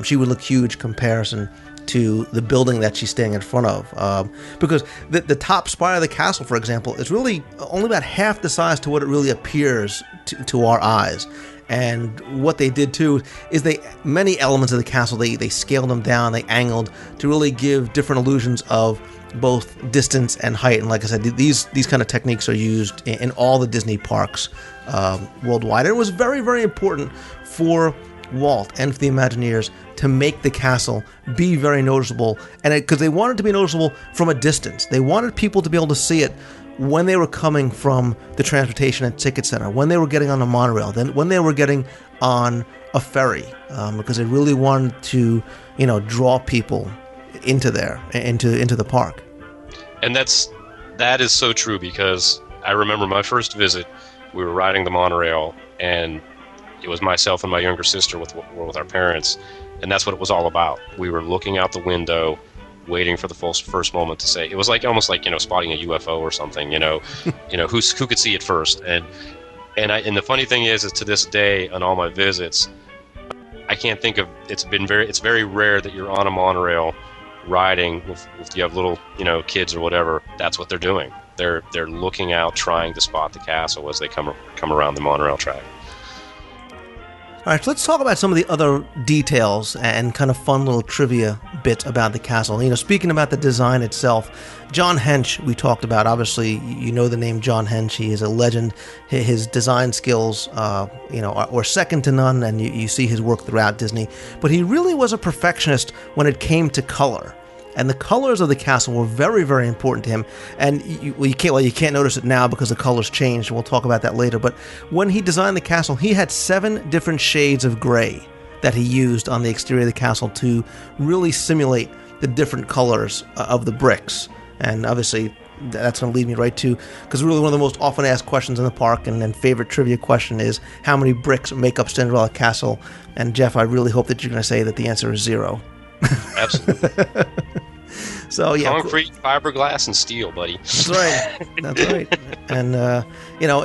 Speaker 10: she would look huge in comparison to the building that she's standing in front of. Because the top spire of the castle, for example, is really only about half the size to what it really appears to our eyes. And what they did too is many elements of the castle, they scaled them down, they angled to really give different illusions of both distance and height. And like I said, these kind of techniques are used in all the Disney parks worldwide. And it was very, very important for Walt and for the Imagineers to make the castle be very noticeable, and because they wanted it to be noticeable from a distance. They wanted people to be able to see it when they were coming from the transportation and ticket center, when they were getting on a monorail, then when they were getting on a ferry, because they really wanted to, draw people into the park.
Speaker 11: And that is so true, because I remember my first visit, we were riding the monorail, and it was myself and my younger sister with our parents, and that's what it was all about. We were looking out the window, waiting for the first moment to say. It was almost like spotting a UFO or something. Who could see it first. And the funny thing is to this day on all my visits, I can't think of. It's very rare that you're on a monorail riding with you have little kids or whatever. That's what they're doing. They're looking out, trying to spot the castle as they come around the monorail track.
Speaker 10: All right, so let's talk about some of the other details and kind of fun little trivia bits about the castle. You know, speaking about the design itself, John Hench, we talked about. Obviously, you know the name John Hench. He is a legend. His design skills, are second to none, and you see his work throughout Disney. But he really was a perfectionist when it came to color. And the colors of the castle were very, very important to him. And you can't notice it now because the colors changed. We'll talk about that later. But when he designed the castle, he had 7 different shades of gray that he used on the exterior of the castle to really simulate the different colors of the bricks. And obviously, that's going to lead me right to, because really one of the most often asked questions in the park and favorite trivia question is, how many bricks make up Cinderella Castle? And Jeff, I really hope that you're going to say that the answer is 0.
Speaker 11: Absolutely.
Speaker 10: So yeah,
Speaker 11: concrete, fiberglass, and steel, buddy.
Speaker 10: That's right. That's right. And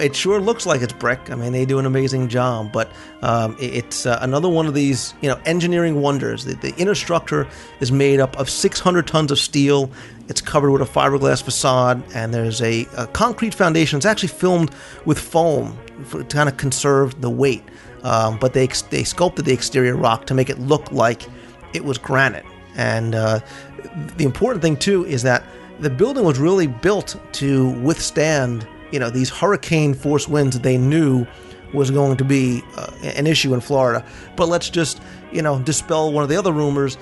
Speaker 10: it sure looks like it's brick. I mean, they do an amazing job. But it's another one of these engineering wonders. The inner structure is made up of 600 tons of steel. It's covered with a fiberglass facade, and there's a concrete foundation. It's actually filmed with foam to kind of conserve the weight. But they sculpted the exterior rock to make it look like it was granite. And the important thing, too, is that the building was really built to withstand, these hurricane force winds that they knew was going to be an issue in Florida. But let's just, dispel one of the other rumors.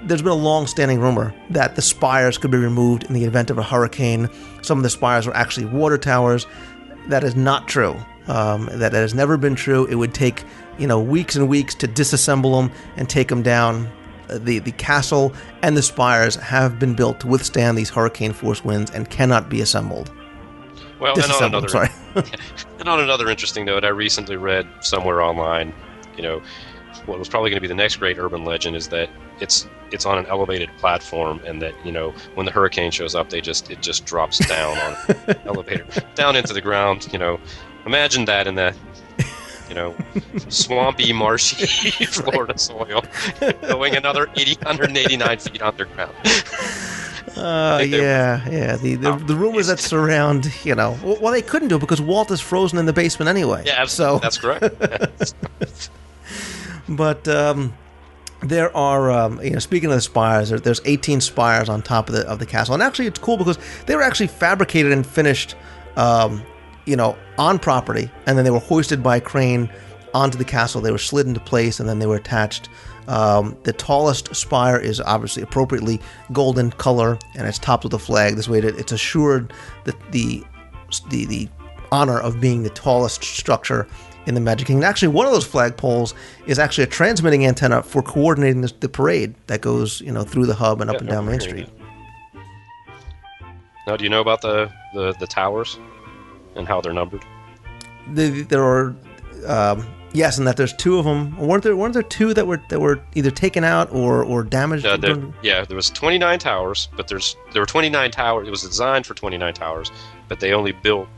Speaker 10: There's been a long-standing rumor that the spires could be removed in the event of a hurricane. Some of the spires were actually water towers. That is not true. That has never been true. It would take, weeks and weeks to disassemble them and take them down. The castle and the spires have been built to withstand these hurricane force winds and cannot be assembled.
Speaker 11: Well, and on another interesting note, I recently read somewhere online, what was probably going to be the next great urban legend is that it's on an elevated platform, and that when the hurricane shows up, it just drops down on an elevator down into the ground. Imagine that in that. Swampy, marshy Florida soil, going another 189 feet underground.
Speaker 10: The rumors that surround, well, they couldn't do it because Walt is frozen in the basement anyway.
Speaker 11: Yeah,
Speaker 10: so
Speaker 11: that's correct.
Speaker 10: But there are, speaking of the spires, there's 18 spires on top of the castle, and actually it's cool because they were actually fabricated and finished. On property, and then they were hoisted by a crane onto the castle. They were slid into place, and then they were attached. The tallest spire is obviously appropriately golden color, and it's topped with a flag. This way, it's assured that the honor of being the tallest structure in the Magic Kingdom. Actually, one of those flagpoles is actually a transmitting antenna for coordinating the parade that goes, through the hub and up and down Main Street.
Speaker 11: Now, do you know about the towers and how they're numbered?
Speaker 10: There are, yes, and that there's 2 of them. Weren't there 2 that were either taken out or damaged?
Speaker 11: There was 29 towers, but there were 29 towers. It was designed for 29 towers, but they only built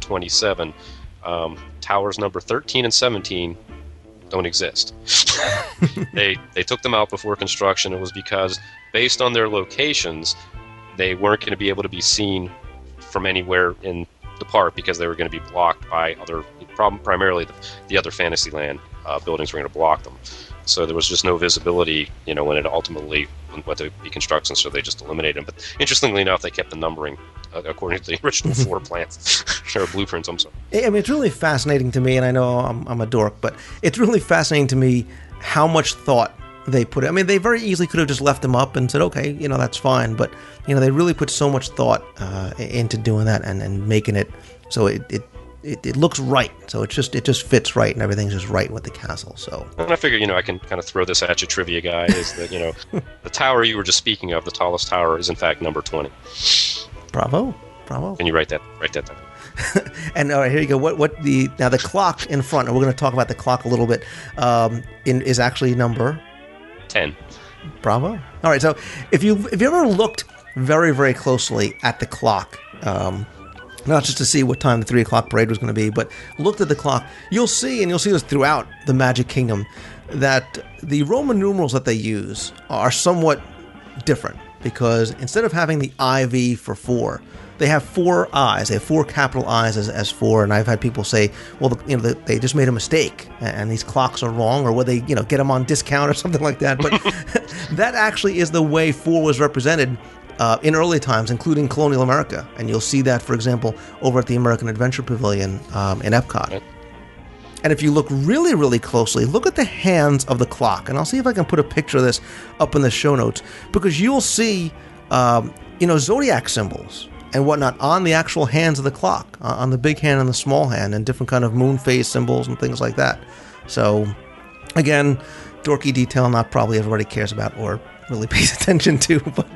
Speaker 11: 27. Towers number 13 and 17 don't exist. They took them out before construction. It was because, based on their locations, they weren't going to be able to be seen from anywhere in the park because they were going to be blocked by primarily the other Fantasyland buildings were going to block them. So there was just no visibility, when it ultimately went to be construction, so they just eliminated them. But interestingly enough, they kept the numbering according to the original floor plans, or blueprints, I'm sorry.
Speaker 10: I mean, it's really fascinating to me, and I know I'm a dork, but it's really fascinating to me how much thought they put. I mean, they very easily could have just left them up and said, okay, that's fine. But, they really put so much thought into doing that and making it so it looks right. So it just fits right, and everything's just right with the castle. So,
Speaker 11: and I figure, I can kind of throw this at you, trivia guy, is that, the tower you were just speaking of, the tallest tower, is in fact number 20.
Speaker 10: Bravo.
Speaker 11: Can you write that down?
Speaker 10: And all right, here you go. Now the clock in front, and we're going to talk about the clock a little bit, is actually number
Speaker 11: 10.
Speaker 10: Bravo. All right, so if you ever looked very, very closely at the clock, not just to see what time the 3 o'clock parade was going to be, but looked at the clock, you'll see this throughout the Magic Kingdom, that the Roman numerals that they use are somewhat different, because instead of having the IV for 4, they have 4 eyes. They have 4 capital eyes as 4, and I've had people say, well, they just made a mistake, and these clocks are wrong, or would they, get them on discount or something like that. But that actually is the way 4 was represented in early times, including colonial America. And you'll see that, for example, over at the American Adventure Pavilion in Epcot. And if you look really, really closely, look at the hands of the clock. And I'll see if I can put a picture of this up in the show notes, because you'll see, zodiac symbols and whatnot on the actual hands of the clock, on the big hand and the small hand, and different kind of moon phase symbols and things like that. So, again, dorky detail not probably everybody cares about or really pays attention to, but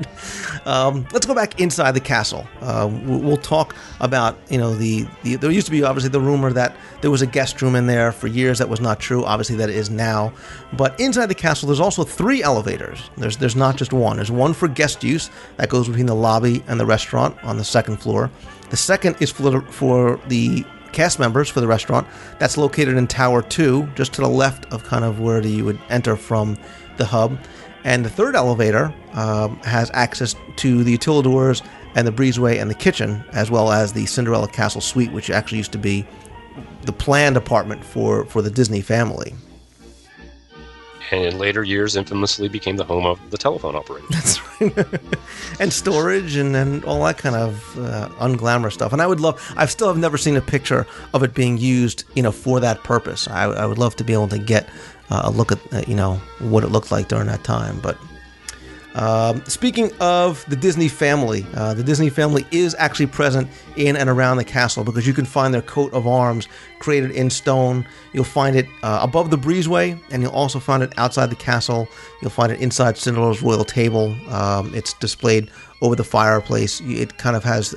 Speaker 10: let's go back inside the castle. We'll talk about, there used to be obviously the rumor that there was a guest room in there. For years that was not true. Obviously that is now. But inside the castle there's also 3 elevators. There's not just one. There's one for guest use that goes between the lobby and the restaurant on the 2nd floor. The second is for the cast members for the restaurant. That's located in Tower 2, just to the left of kind of where you would enter from the hub. And the 3rd elevator has access to the utilidors and the breezeway and the kitchen, as well as the Cinderella Castle Suite, which actually used to be the planned apartment for the Disney family.
Speaker 11: And in later years, infamously became the home of the telephone operator.
Speaker 10: That's right. And storage and all that kind of unglamorous stuff. And I still have never seen a picture of it being used, for that purpose. I would love to be able to get a look at, what it looked like during that time. But speaking of the Disney family is actually present in and around the castle, because you can find their coat of arms created in stone. You'll find it above the breezeway, and you'll also find it outside the castle. You'll find it inside Cinderella's royal table. It's displayed over the fireplace. It kind of has...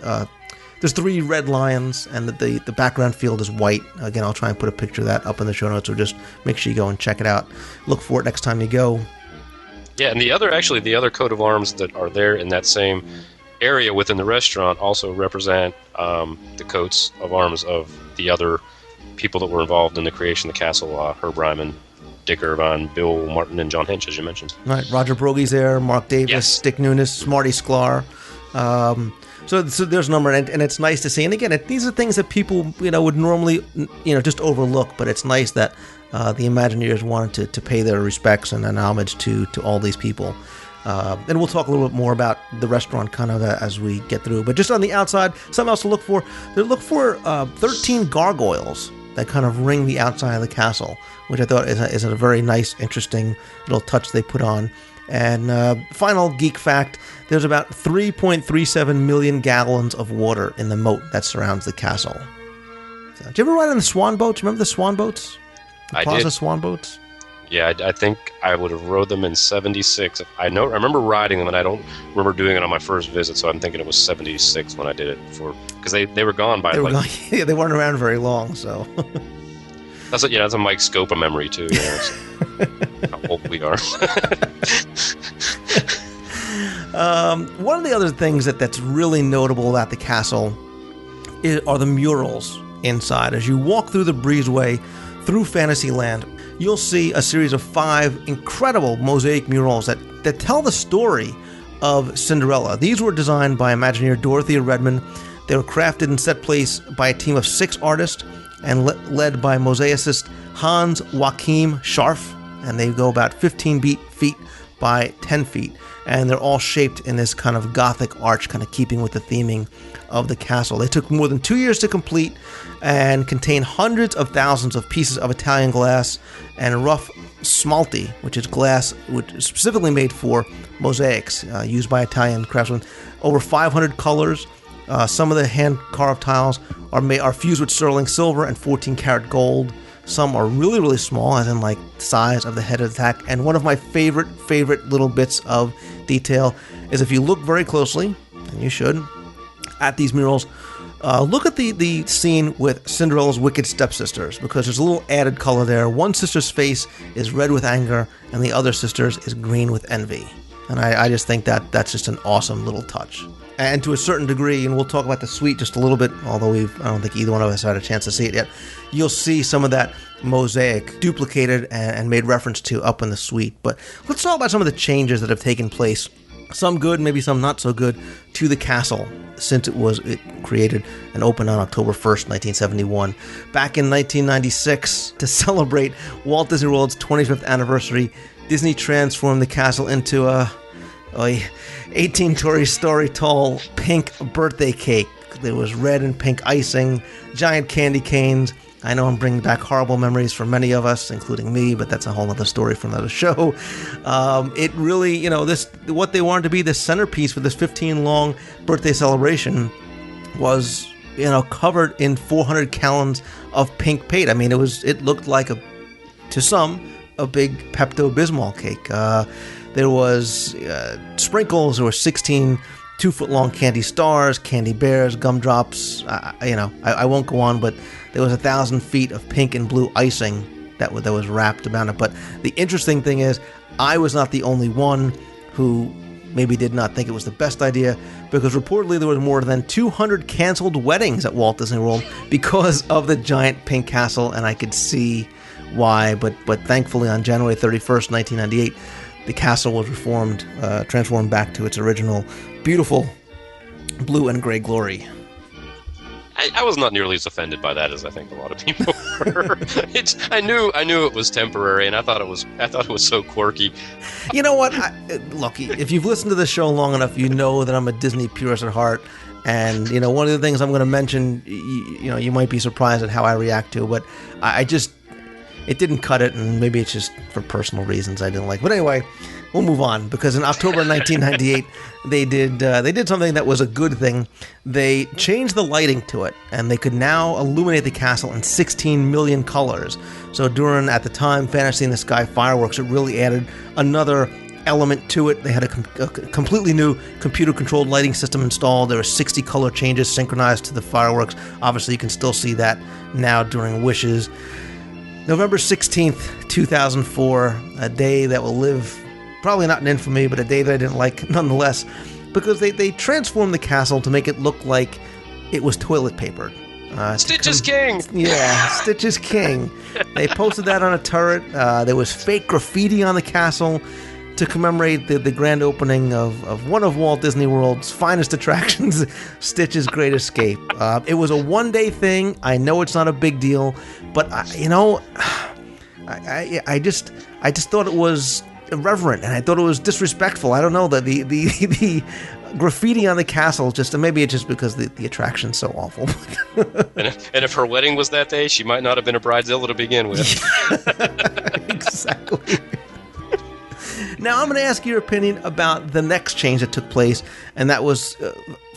Speaker 10: There's 3 red lions, and the background field is white. Again, I'll try and put a picture of that up in the show notes, or just make sure you go and check it out. Look for it next time you go.
Speaker 11: Yeah, and the other coat of arms that are there in that same area within the restaurant also represent the coats of arms of the other people that were involved in the creation of the castle, Herb Ryman, Dick Irvine, Bill Martin, and John Hench, as you mentioned.
Speaker 10: Right, Roger Brogie's there, Mark Davis, yes. Dick Nunis, Marty Sklar. So there's a number, and it's nice to see. And again, these are things that people, would normally, just overlook. But it's nice that the Imagineers wanted to pay their respects and an homage to all these people. And we'll talk a little bit more about the restaurant kind of as we get through. But just on the outside, something else to look for. Look for 13 gargoyles that kind of ring the outside of the castle, which I thought is a very nice, interesting little touch they put on. And final geek fact, there's about 3.37 million gallons of water in the moat that surrounds the castle. So, did you ever ride on the swan boats? Remember the swan boats? The Plaza did. Swan boats?
Speaker 11: Yeah, I think I would have rode them in 76. I remember riding them, and I don't remember doing it on my first visit, so I'm thinking it was 76 when I did it, because they were gone by...
Speaker 10: Yeah, they weren't around very long, so...
Speaker 11: That's a Mike Scopa memory, too, so how old we are.
Speaker 10: One of the other things that's really notable about the castle are the murals inside. As you walk through the breezeway through Fantasyland, you'll see a series of 5 incredible mosaic murals that tell the story of Cinderella. These were designed by Imagineer Dorothea Redmond. They were crafted and set place by a team of 6 artists and led by mosaicist Hans Joachim Scharf, and they go about 15 feet by 10 feet, and they're all shaped in this kind of Gothic arch, kind of keeping with the theming of the castle. They took more than 2 years to complete and contain hundreds of thousands of pieces of Italian glass and rough smalti, which is glass which is specifically made for mosaics, used by Italian craftsmen. Over 500 colors. Some of the hand-carved tiles are fused with sterling silver and 14-karat gold. Some are really, really small, as in like the size of the head of the tack. And one of my favorite little bits of detail is if you look very closely, and you should, at these murals, look at the scene with Cinderella's wicked stepsisters, because there's a little added color there. One sister's face is red with anger, and the other sister's is green with envy. And I just think that's just an awesome little touch. And to a certain degree, and we'll talk about the suite just a little bit, although I don't think either one of us had a chance to see it yet, you'll see some of that mosaic duplicated and made reference to up in the suite. But let's talk about some of the changes that have taken place. Some good, maybe some not so good, to the castle since it created and opened on October 1st, 1971. Back in 1996, to celebrate Walt Disney World's 25th anniversary, Disney transformed the castle into a 18-story tall pink birthday cake. There was red and pink icing, giant candy canes. I know I'm bringing back horrible memories for many of us, including me, but that's a whole other story for another show. It really, what they wanted to be the centerpiece for this 15-long birthday celebration was, covered in 400 gallons of pink paint. I mean, it looked like to some, a big Pepto-Bismol cake. There was sprinkles. There were 16 2-foot-long candy stars, candy bears, gumdrops. I won't go on, but there was 1,000 feet of pink and blue icing that was wrapped around it. But the interesting thing is, I was not the only one who maybe did not think it was the best idea, because reportedly there was more than 200 canceled weddings at Walt Disney World because of the giant pink castle, and I could see why. But thankfully, on January 31st, 1998, the castle was transformed back to its original beautiful blue and gray glory.
Speaker 11: I was not nearly as offended by that as I think a lot of people were. I knew it was temporary, and I thought it was so quirky.
Speaker 10: You know what? Look, if you've listened to this show long enough, you know that I'm a Disney purist at heart. And one of the things I'm going to mention, you might be surprised at how I react to, but it didn't cut it, and maybe it's just for personal reasons I didn't like. But anyway, we'll move on, because in October 1998, they did something that was a good thing. They changed the lighting to it, and they could now illuminate the castle in 16 million colors. So during, at the time, Fantasy in the Sky fireworks, it really added another element to it. They had a completely new computer-controlled lighting system installed. There were 60 color changes synchronized to the fireworks. Obviously, you can still see that now during Wishes. November 16th, 2004, a day that will live, probably not in infamy, but a day that I didn't like nonetheless, because they transformed the castle to make it look like it was toilet papered.
Speaker 11: Stitch is king!
Speaker 10: Yeah, Stitch is king. They posted that on a turret. There was fake graffiti on the castle to commemorate the grand opening of one of Walt Disney World's finest attractions, Stitch's Great Escape. It was a one-day thing. I know it's not a big deal, but I just thought it was irreverent, and I thought it was disrespectful. I don't know, that the graffiti on the castle, maybe it's just because the attraction's so awful.
Speaker 11: and if her wedding was that day, she might not have been a bridezilla to begin with.
Speaker 10: Exactly. Now I'm going to ask your opinion about the next change that took place, and that was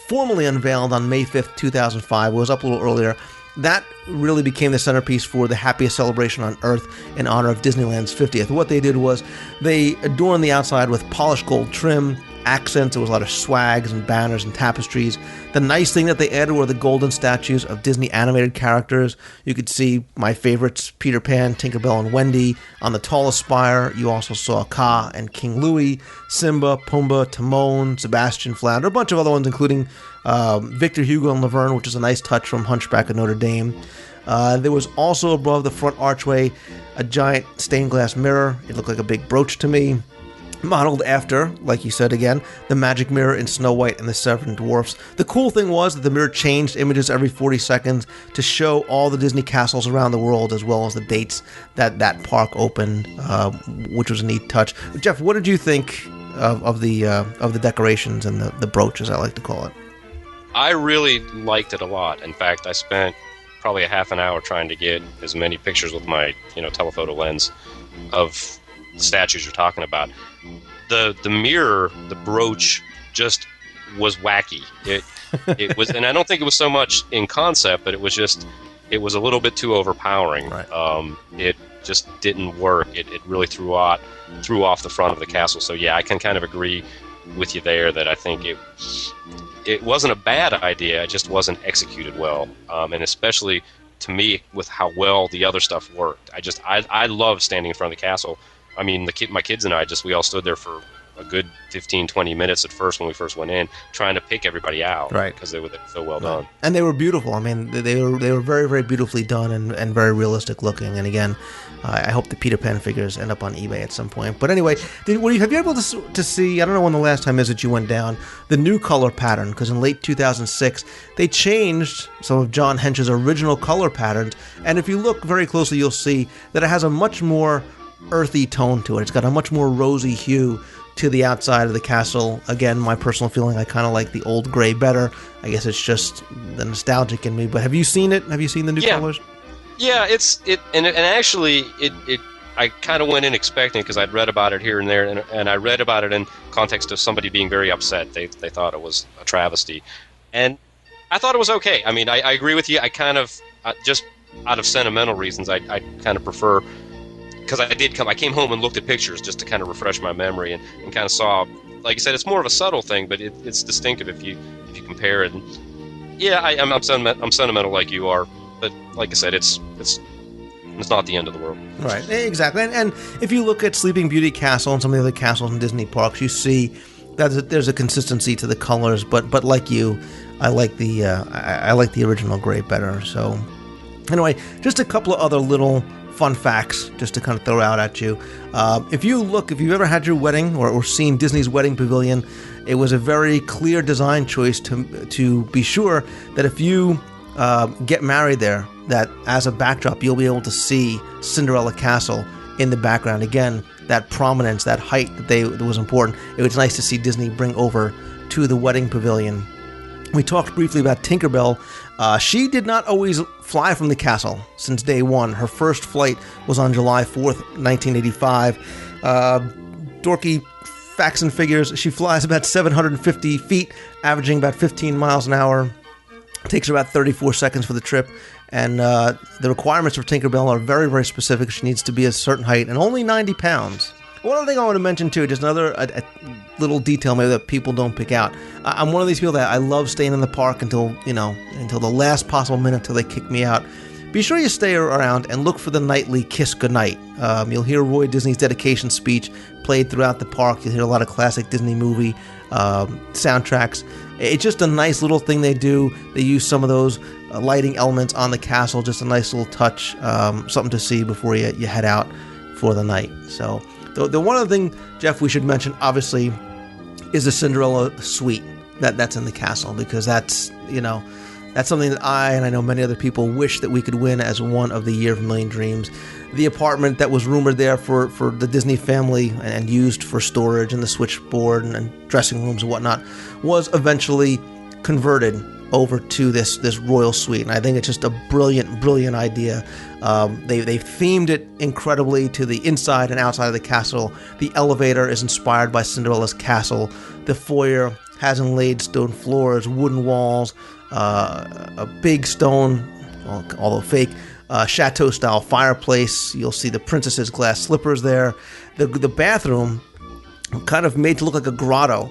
Speaker 10: formally unveiled on May 5th, 2005. It was up a little earlier. That really became the centerpiece for the happiest celebration on Earth in honor of Disneyland's 50th. What they did was they adorned the outside with polished gold trim, accents. There was a lot of swags and banners and tapestries. The nice thing that they added were the golden statues of Disney animated characters. You could see my favorites, Peter Pan, Tinkerbell, and Wendy on the tallest spire. You also saw Kaa and King Louie, Simba, Pumbaa, Timon, Sebastian, Flounder, a bunch of other ones, including Victor Hugo and Laverne, which is a nice touch from Hunchback of Notre Dame. There was also above the front archway a giant stained glass mirror. It looked like a big brooch to me. Modeled after, like you said again, the magic mirror in Snow White and the Seven Dwarfs. The cool thing was that the mirror changed images every 40 seconds to show all the Disney castles around the world, as well as the dates that park opened, which was a neat touch. Jeff, what did you think of the decorations and the brooch, as I like to call it?
Speaker 11: I really liked it a lot. In fact, I spent probably a half an hour trying to get as many pictures with my telephoto lens of the statues you're talking about. The mirror, the brooch, just was wacky. It was, and I don't think it was so much in concept, but it was a little bit too overpowering. Right. It just didn't work. It really threw off the front of the castle. So yeah, I can kind of agree with you there that I think it wasn't a bad idea. It just wasn't executed well, and especially to me with how well the other stuff worked. I love standing in front of the castle. I mean, my kids and I we all stood there for a good 15, 20 minutes at first when we first went in, trying to pick everybody out,
Speaker 10: right?
Speaker 11: Because they were so well done,
Speaker 10: and they were beautiful. I mean, they were very, very beautifully done and very realistic looking. And again, I hope the Peter Pan figures end up on eBay at some point. But anyway, have you been able to see? I don't know when the last time is that you went down the new color pattern, because in late 2006 they changed some of John Hench's original color patterns, and if you look very closely, you'll see that it has a much more earthy tone to it. It's got a much more rosy hue to the outside of the castle. Again, my personal feeling, I kind of like the old gray better. I guess it's just the nostalgic in me. But have you seen it? Have you seen the new colors?
Speaker 11: Yeah, and actually I kind of went in expecting, because I'd read about it here and there, and I read about it in context of somebody being very upset. They thought it was a travesty, and I thought it was okay. I mean, I agree with you. I kind of just out of sentimental reasons, I kind of prefer. Because I came home and looked at pictures just to kind of refresh my memory and kind of saw, like I said, it's more of a subtle thing, but it's distinctive if you compare it. And yeah, I'm sentimental like you are, but like I said, it's not the end of the world.
Speaker 10: Right, exactly. And if you look at Sleeping Beauty Castle and some of the other castles in Disney parks, you see that there's a consistency to the colors. But like you, I like the original gray better. So anyway, just a couple of other little fun facts just to kind of throw out at you. If you've ever had your wedding or seen Disney's Wedding Pavilion, it was a very clear design choice to be sure that if you get married there, that as a backdrop you'll be able to see Cinderella Castle in the background. Again, that prominence, that height that was important. It was nice to see Disney bring over to the Wedding Pavilion. We talked briefly about Tinkerbell. She did not always fly from the castle since day one. Her first flight was on July 4th, 1985. Dorky facts and figures, she flies about 750 feet, averaging about 15 miles an hour. It takes her about 34 seconds for the trip. And the requirements for Tinkerbell are very, very specific. She needs to be a certain height and only 90 pounds. One other thing I want to mention too, just another a little detail maybe that people don't pick out. I'm one of these people that I love staying in the park until the last possible minute till they kick me out. Be sure you stay around and look for the nightly Kiss Goodnight. You'll hear Roy Disney's dedication speech played throughout the park. You'll hear a lot of classic Disney movie soundtracks. It's just a nice little thing they do. They use some of those lighting elements on the castle, just a nice little touch, something to see before you head out for the night. So the one other thing, Jeff, we should mention, obviously, is the Cinderella suite that's in the castle, because that's something that I know many other people wish that we could win as one of the Year of a Million Dreams. The apartment that was rumored there for the Disney family and used for storage and the switchboard and dressing rooms and whatnot was eventually converted over to this royal suite, and I think it's just a brilliant idea. They've themed it incredibly to the inside and outside of the castle. The elevator is inspired by Cinderella's castle. The foyer has inlaid stone floors, wooden walls, a big stone, although fake, chateau-style fireplace. You'll see the princess's glass slippers there. The bathroom, kind of made to look like a grotto,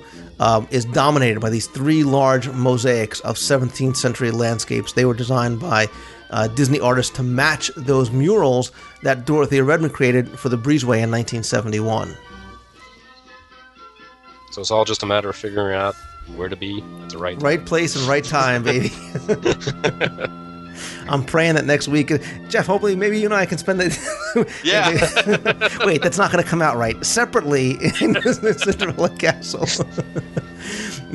Speaker 10: is dominated by these three large mosaics of 17th century landscapes. They were designed by Disney artists to match those murals that Dorothea Redmond created for the Breezeway in 1971.
Speaker 11: So it's all just a matter of figuring out where to be at the right time.
Speaker 10: Right place and right time, baby. I'm praying that next week, Jeff, hopefully maybe you and I can spend it.
Speaker 11: Yeah.
Speaker 10: Wait, that's not going to come out right. Separately in the Cinderella Castle.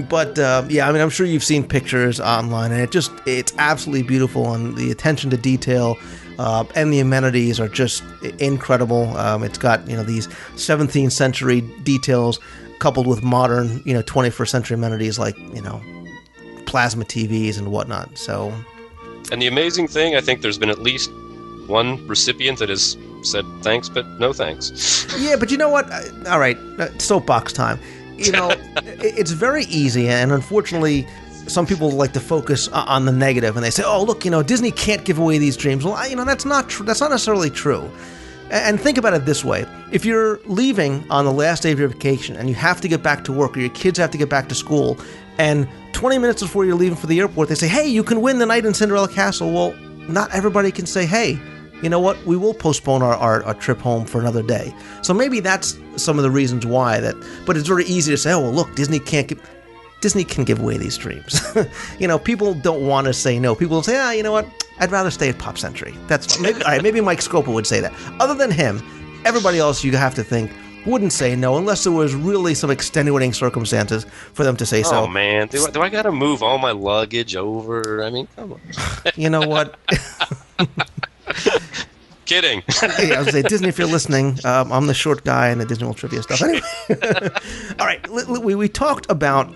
Speaker 10: But yeah, I mean, I'm sure you've seen pictures online, and it's absolutely beautiful, and the attention to detail and the amenities are just incredible. It's got these 17th century details coupled with modern 21st century amenities like plasma TVs and whatnot. So.
Speaker 11: And the amazing thing, I think there's been at least one recipient that has said thanks, but no thanks.
Speaker 10: Yeah, but you know what? All right, soapbox time. It's very easy, and unfortunately, some people like to focus on the negative, and they say, "Oh, look, Disney can't give away these dreams." Well, that's not true. That's not necessarily true. And think about it this way: if you're leaving on the last day of your vacation, and you have to get back to work, or your kids have to get back to school, and 20 minutes before you're leaving for the airport, they say, "Hey, you can win the night in Cinderella Castle." Well, not everybody can say, "Hey, you know what, we will postpone our trip home for another day. So maybe that's some of the reasons why that. But it's very easy to say, oh, well, look, Disney can give away these dreams. You know, people don't want to say no. People say, you know what, I'd rather stay at Pop Century. That's maybe, all right, maybe Mike Scopa would say that. Other than him, everybody else you have to think wouldn't say no unless there was really some extenuating circumstances for them to say so.
Speaker 11: Oh, man. Do I got to move all my luggage over? I mean, come on.
Speaker 10: You know what?
Speaker 11: Kidding.
Speaker 10: Hey, I was say, Disney, if you're listening, I'm the short guy in the Disney World Trivia stuff. Anyway. All right. We talked about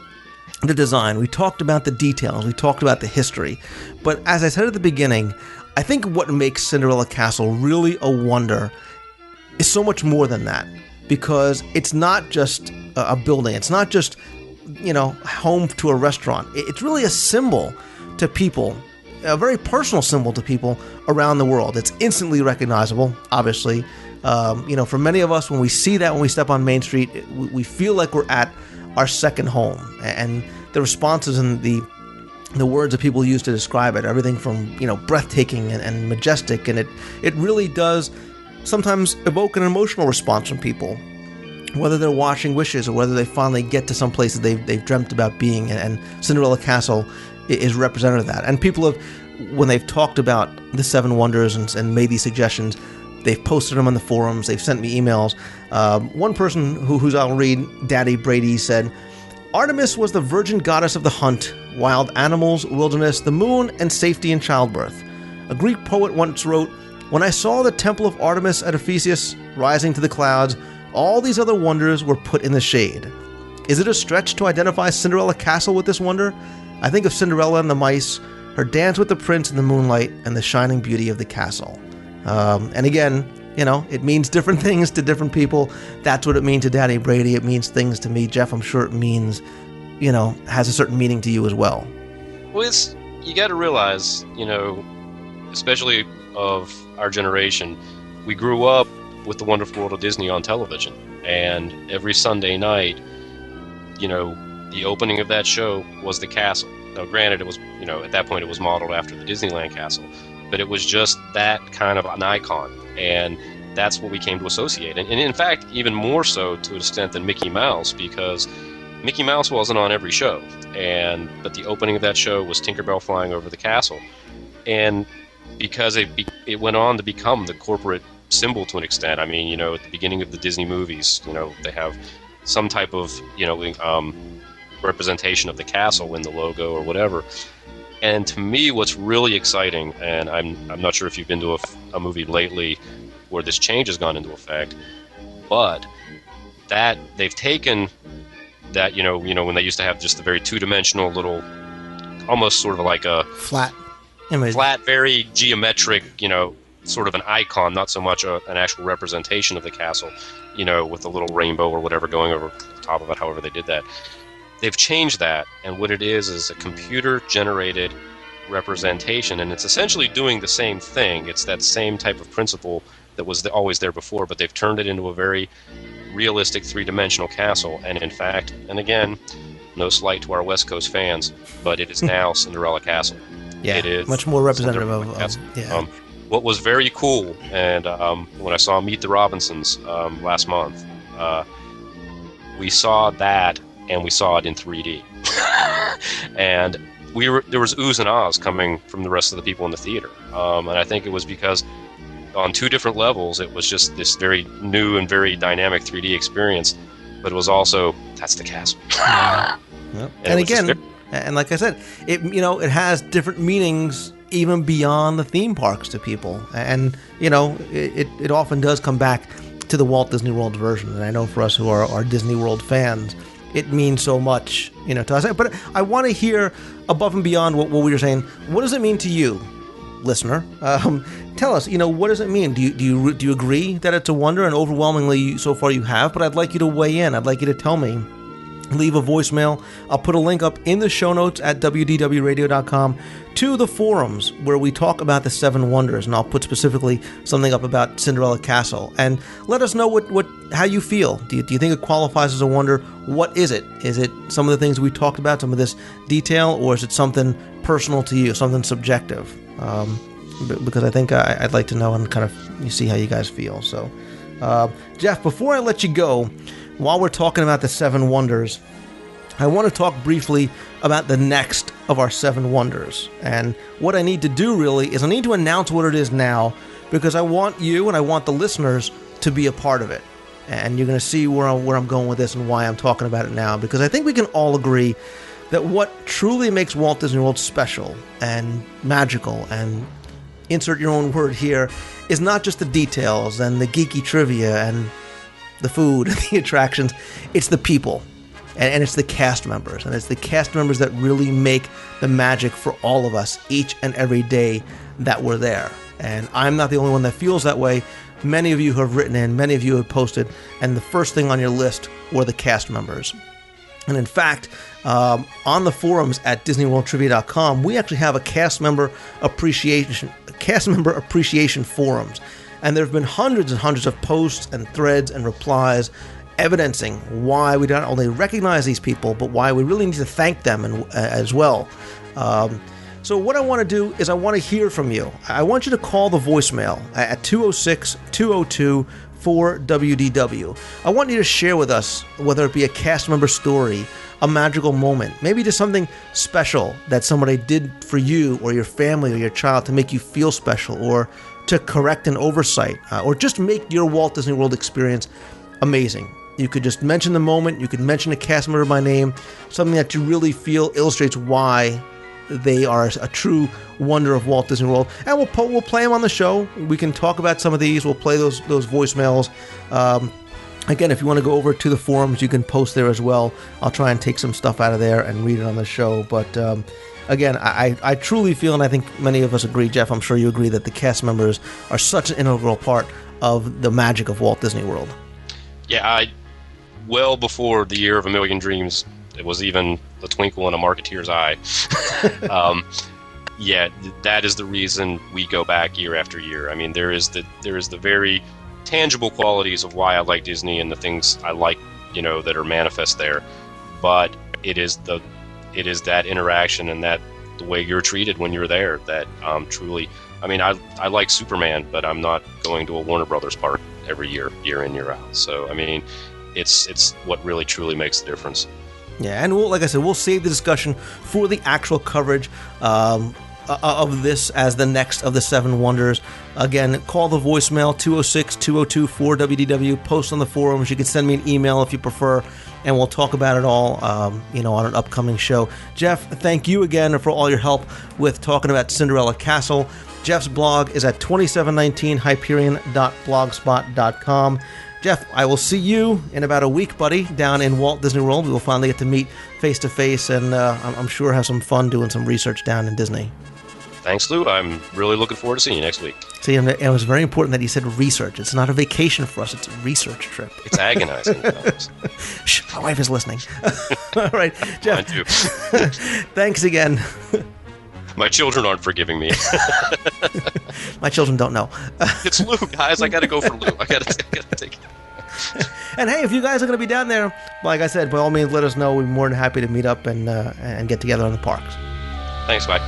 Speaker 10: the design. We talked about the details. We talked about the history. But as I said at the beginning, I think what makes Cinderella Castle really a wonder is so much more than that. Because it's not just a building. It's not just, you know, home to a restaurant. It's really a symbol to people, a very personal symbol to people around the world. It's instantly recognizable, obviously. You know, for many of us, when we see that, when we step on Main Street, we feel like we're at our second home. And the responses and the words that people use to describe it, everything from, you know, breathtaking and majestic, and it really does sometimes evoke an emotional response from people, whether they're watching Wishes or whether they finally get to some place that they've dreamt about being, and Cinderella Castle is representative of that. And people have, when they've talked about the Seven Wonders and made these suggestions, they've posted them on the forums, they've sent me emails. One person whose I'll read, Daddy Brady, said, Artemis was the virgin goddess of the hunt, wild animals, wilderness, the moon, and safety in childbirth. A Greek poet once wrote, when I saw the temple of Artemis at Ephesus rising to the clouds, all these other wonders were put in the shade. Is it a stretch to identify Cinderella Castle with this wonder? I think of Cinderella and the mice, her dance with the prince in the moonlight, and the shining beauty of the castle. And again, you know, it means different things to different people. That's what it means to Daddy Brady. It means things to me. Jeff, I'm sure it means, you know, has a certain meaning to you as well.
Speaker 11: Well, you got to realize, you know, especially of our generation, we grew up with the Wonderful World of Disney on television, and every Sunday night, you know, the opening of that show was the castle. Now, granted, it was, you know, at that point it was modeled after the Disneyland castle, but it was just that kind of an icon, and that's what we came to associate. And in fact, even more so to an extent than Mickey Mouse, because Mickey Mouse wasn't on every show, but the opening of that show was Tinkerbell flying over the castle, and because it went on to become the corporate symbol to an extent. I mean, you know, at the beginning of the Disney movies, you know, they have some type of, you know, representation of the castle in the logo or whatever. And to me, what's really exciting, and I'm not sure if you've been to a movie lately where this change has gone into effect, but that they've taken that, you know, when they used to have just the very two-dimensional little, almost sort of like a
Speaker 10: flat image,
Speaker 11: very geometric, you know, sort of an icon, not so much an actual representation of the castle, you know, with a little rainbow or whatever going over the top of it, however they did that. They've changed that, and what it is a computer-generated representation, and it's essentially doing the same thing. It's that same type of principle that was always there before, but they've turned it into a very realistic three-dimensional castle, and in fact, and again, no slight to our West Coast fans, but it is now Cinderella Castle.
Speaker 10: Yeah,
Speaker 11: it is
Speaker 10: much more representative of
Speaker 11: yeah. What was very cool, and when I saw Meet the Robinsons last month, we saw that, and we saw it in 3D. And there was oohs and ahs coming from the rest of the people in the theater. And I think it was because on two different levels, it was just this very new and very dynamic 3D experience, but it was also, that's the castle.
Speaker 10: Yep. And again, and like I said, it has different meanings even beyond the theme parks to people. And, it often does come back to the Walt Disney World version. And I know for us who are Disney World fans, it means so much, to us. But I want to hear above and beyond what we were saying. What does it mean to you, listener? Tell us, what does it mean? Do you agree that it's a wonder? And overwhelmingly, so far you have. But I'd like you to weigh in. I'd like you to tell me. Leave a voicemail. I'll put a link up in the show notes at WDWradio.com to the forums where we talk about the Seven Wonders, and I'll put specifically something up about Cinderella Castle. And let us know how you feel. Do you think it qualifies as a wonder? What is it? Is it some of the things we talked about, some of this detail, or is it something personal to you, something subjective? because I think I'd like to know and kind of see how you guys feel. So, Jeff, before I let you go, while we're talking about the 7 wonders, I want to talk briefly about the next of our 7 wonders. And what I need to do really is I need to announce what it is now, because I want you and I want the listeners to be a part of it. And you're going to see where I'm going with this and why I'm talking about it now, because I think we can all agree that what truly makes Walt Disney World special and magical, and insert your own word here, is not just the details and the geeky trivia and the food and the attractions. It's the people, and it's the cast members, and it's the cast members that really make the magic for all of us each and every day that we're there. And I'm not the only one that feels that way. Many of you have written in, many of you have posted, and the first thing on your list were the cast members. And in fact, on the forums at DisneyWorldTrivia.com, we actually have a cast member appreciation forums. And there have been hundreds and hundreds of posts and threads and replies evidencing why we not only recognize these people, but why we really need to thank them as well. So what I want to do is I want to hear from you. I want you to call the voicemail at 206-202-4WDW. I want you to share with us, whether it be a cast member story, a magical moment, maybe just something special that somebody did for you or your family or your child to make you feel special, or to correct an oversight, or just make your Walt Disney World experience amazing. You could just mention the moment, you could mention a cast member by name, something that you really feel illustrates why they are a true wonder of Walt Disney World. And we'll play them on the show. We can talk about some of these. We'll play those voicemails. Again, if you want to go over to the forums, you can post there as well. I'll try and take some stuff out of there and read it on the show. But again, I truly feel, and I think many of us agree, Jeff, I'm sure you agree, that the cast members are such an integral part of the magic of Walt Disney World. Yeah,
Speaker 11: well before the year of a million dreams, it was even the twinkle in a marketeer's eye. Yeah, that is the reason we go back year after year. I mean, there is the very tangible qualities of why I like Disney and the things I like, that are manifest there. But it is that interaction and that the way you're treated when you're there that truly. I mean, I like Superman, but I'm not going to a Warner Brothers park every year in, year out. So I mean, it's what really truly makes the difference.
Speaker 10: Yeah, and like I said, we'll save the discussion for the actual coverage of this as the next of the 7 wonders. Again, call the voicemail 206-202-4WDW. Post on the forums. You can send me an email if you prefer, and we'll talk about it all, on an upcoming show. Jeff, thank you again for all your help with talking about Cinderella Castle. Jeff's blog is at 2719hyperion.blogspot.com. Jeff, I will see you in about a week, buddy, down in Walt Disney World. We will finally get to meet face-to-face, and I'm sure have some fun doing some research down in Disney.
Speaker 11: Thanks, Lou. I'm really looking forward to seeing you next week.
Speaker 10: See, and it was very important that you said research. It's not a vacation for us. It's a research trip.
Speaker 11: It's agonizing.
Speaker 10: Shh, my wife is listening. All right, Jeff.
Speaker 11: Mine too.
Speaker 10: Thanks again.
Speaker 11: My children aren't forgiving me.
Speaker 10: My children don't know.
Speaker 11: It's Lou, guys. I got to go for Lou. I got to take it.
Speaker 10: And hey, if you guys are going to be down there, like I said, by all means, let us know. We'd be more than happy to meet up and get together in the parks.
Speaker 11: Thanks, bye.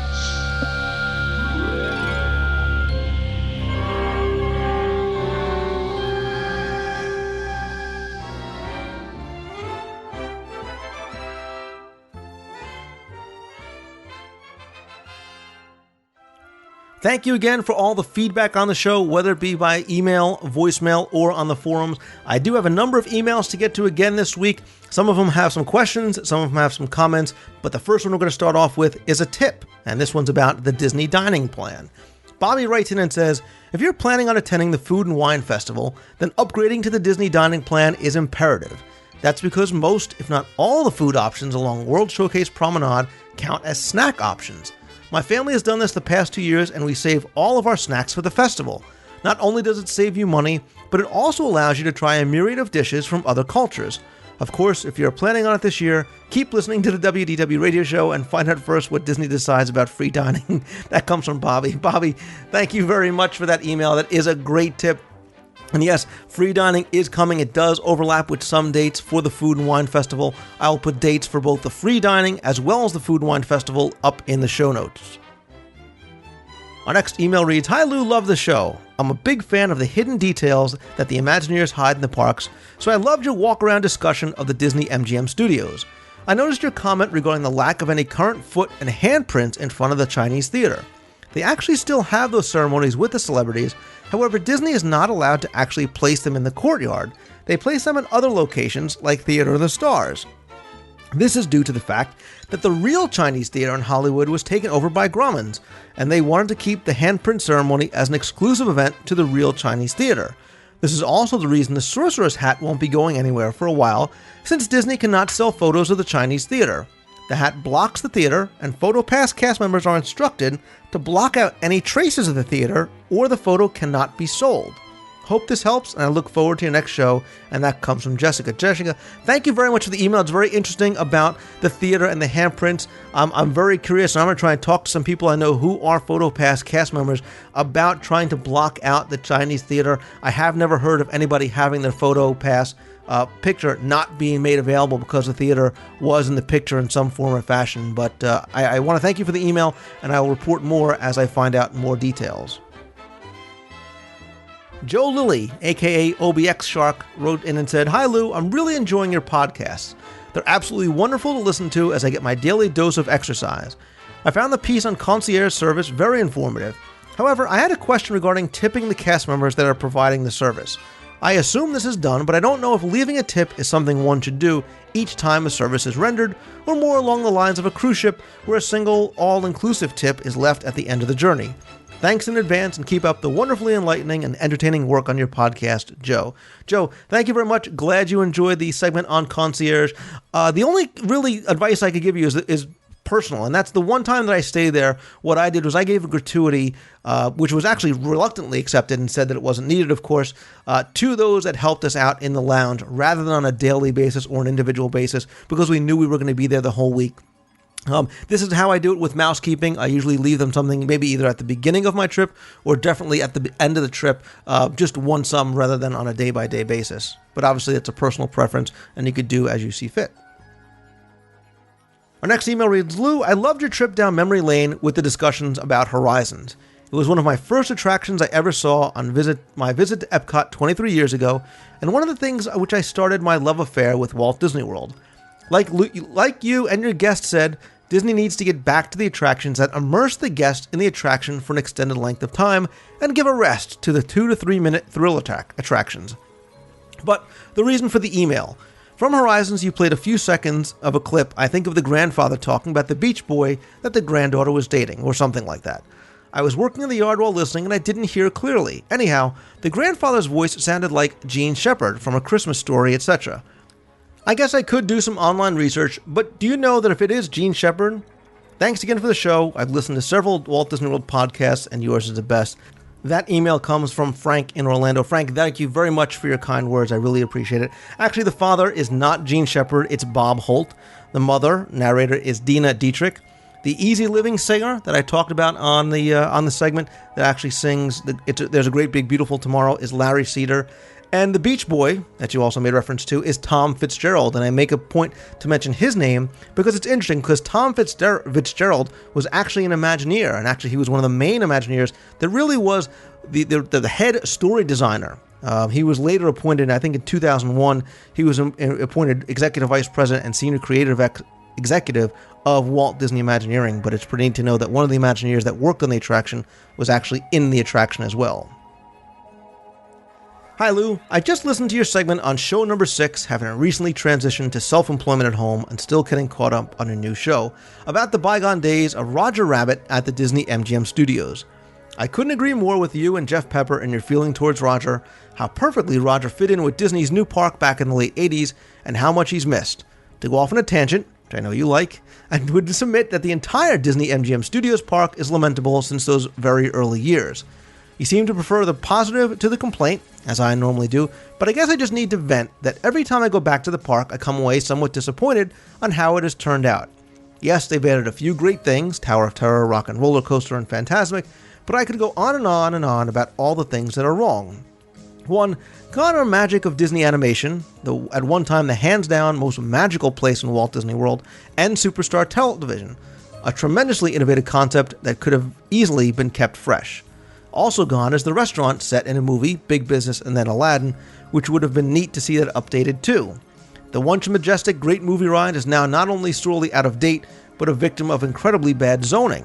Speaker 10: Thank you again for all the feedback on the show, whether it be by email, voicemail, or on the forums. I do have a number of emails to get to again this week. Some of them have some questions, some of them have some comments, but the first one we're going to start off with is a tip, and this one's about the Disney Dining Plan. Bobby writes in and says, if you're planning on attending the Food and Wine Festival, then upgrading to the Disney Dining Plan is imperative. That's because most, if not all, the food options along World Showcase Promenade count as snack options. My family has done this the past 2 years, and we save all of our snacks for the festival. Not only does it save you money, but it also allows you to try a myriad of dishes from other cultures. Of course, if you're planning on it this year, keep listening to the WDW radio show and find out first what Disney decides about free dining. That comes from Bobby. Bobby, thank you very much for that email. That is a great tip. And yes, free dining is coming. It does overlap with some dates for the Food and Wine Festival. I'll put dates for both the free dining as well as the Food and Wine Festival up in the show notes. Our next email reads, "Hi Lou, love the show. I'm a big fan of the hidden details that the Imagineers hide in the parks, so I loved your walk-around discussion of the Disney MGM studios. I noticed your comment regarding the lack of any current foot and handprints in front of the Chinese theater. They actually still have those ceremonies with the celebrities, however Disney is not allowed to actually place them in the courtyard. They place them in other locations like Theater of the Stars. This is due to the fact that the real Chinese theater in Hollywood was taken over by Grauman's, and they wanted to keep the handprint ceremony as an exclusive event to the real Chinese theater. This is also the reason the Sorcerer's Hat won't be going anywhere for a while, since Disney cannot sell photos of the Chinese theater. The hat blocks the theater, and PhotoPass cast members are instructed to block out any traces of the theater, or the photo cannot be sold. Hope this helps, and I look forward to your next show." And that comes from Jessica. Jessica, thank you very much for the email. It's very interesting about the theater and the handprints. I'm very curious, and I'm going to try and talk to some people I know who are PhotoPass cast members about trying to block out the Chinese theater. I have never heard of anybody having their PhotoPass picture not being made available because the theater was in the picture in some form or fashion. But I want to thank you for the email, and I will report more as I find out more details. Joe Lilly, aka OBX Shark, wrote in and said, "Hi Lou, I'm really enjoying your podcasts. They're absolutely wonderful to listen to as I get my daily dose of exercise. I found the piece on concierge service very informative. However, I had a question regarding tipping the cast members that are providing the service. I assume this is done, but I don't know if leaving a tip is something one should do each time a service is rendered, or more along the lines of a cruise ship where a single, all-inclusive tip is left at the end of the journey. Thanks in advance, and keep up the wonderfully enlightening and entertaining work on your podcast, Joe." Joe, thank you very much. Glad you enjoyed the segment on concierge. The only really advice I could give you is personal, and that's the one time that I stayed there. What I did was I gave a gratuity, which was actually reluctantly accepted and said that it wasn't needed, of course, to those that helped us out in the lounge, rather than on a daily basis or an individual basis, because we knew we were going to be there the whole week. This is how I do it with mousekeeping. I usually leave them something maybe either at the beginning of my trip or definitely at the end of the trip, just one sum rather than on a day-by-day basis. But obviously it's a personal preference, and you could do as you see fit. Our next email reads, "Lou, I loved your trip down memory lane with the discussions about Horizons. It was one of my first attractions I ever saw on my visit to Epcot 23 years ago, and one of the things which I started my love affair with Walt Disney World. Like you and your guest said, Disney needs to get back to the attractions that immerse the guest in the attraction for an extended length of time and give a rest to the 2 to 3 minute thrill attractions. But the reason for the email. From Horizons, you played a few seconds of a clip, I think of the grandfather talking about the beach boy that the granddaughter was dating, or something like that. I was working in the yard while listening and I didn't hear clearly. Anyhow, the grandfather's voice sounded like Gene Shepard from A Christmas Story, etc. I guess I could do some online research, but do you know that if it is Gene Shepard? Thanks again for the show. I've listened to several Walt Disney World podcasts, and yours is the best." That email comes from Frank in Orlando. Frank, thank you very much for your kind words. I really appreciate it. Actually, the father is not Gene Shepard. It's Bob Holt. The mother, narrator, is Dina Dietrich. The Easy Living singer that I talked about on the segment that actually sings There's a Great Big Beautiful Tomorrow is Larry Cedar. And the Beach Boy, that you also made reference to, is Tom Fitzgerald. And I make a point to mention his name because it's interesting, because Tom Fitzgerald was actually an Imagineer. And actually, he was one of the main Imagineers that really was the head story designer. He was later appointed, I think in 2001, he was appointed Executive Vice President and Senior Creative Executive of Walt Disney Imagineering. But it's pretty neat to know that one of the Imagineers that worked on the attraction was actually in the attraction as well. Hi Lou, I just listened to your segment on show number 6, having recently transitioned to self-employment at home and still getting caught up on a new show, about the bygone days of Roger Rabbit at the Disney MGM Studios. I couldn't agree more with you and Jeff Pepper in your feeling towards Roger, how perfectly Roger fit in with Disney's new park back in the late 80s, and how much he's missed. To go off on a tangent, which I know you like, I would submit that the entire Disney MGM Studios park is lamentable since those very early years. You seem to prefer the positive to the complaint, as I normally do, but I guess I just need to vent that every time I go back to the park, I come away somewhat disappointed on how it has turned out. Yes, they've added a few great things, Tower of Terror, Rock and Roller Coaster, and Fantasmic, but I could go on and on and on about all the things that are wrong. 1. Gone are magic of Disney animation, at one time the hands-down most magical place in Walt Disney World, and Superstar Television. a tremendously innovative concept that could have easily been kept fresh. Also gone is the restaurant set in a movie, Big Business and then Aladdin, which would have been neat to see that updated too. The once majestic Great Movie Ride is now not only sorely out of date, but a victim of incredibly bad zoning.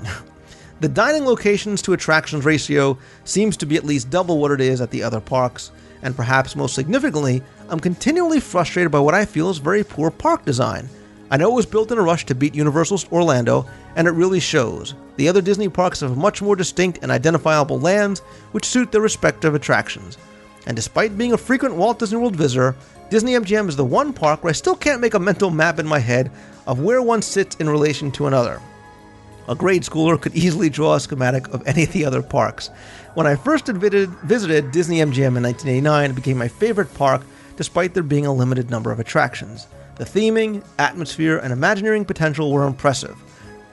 Speaker 10: The dining locations to attractions ratio seems to be at least double what it is at the other parks, and perhaps most significantly, I'm continually frustrated by what I feel is very poor park design. I know it was built in a rush to beat Universal's Orlando, and it really shows. The other Disney parks have much more distinct and identifiable lands, which suit their respective attractions. And despite being a frequent Walt Disney World visitor, Disney MGM is the one park where I still can't make a mental map in my head of where one sits in relation to another. A grade schooler could easily draw a schematic of any of the other parks. When I first visited Disney MGM in 1989, it became my favorite park, despite there being a limited number of attractions. The theming, atmosphere, and Imagineering potential were impressive.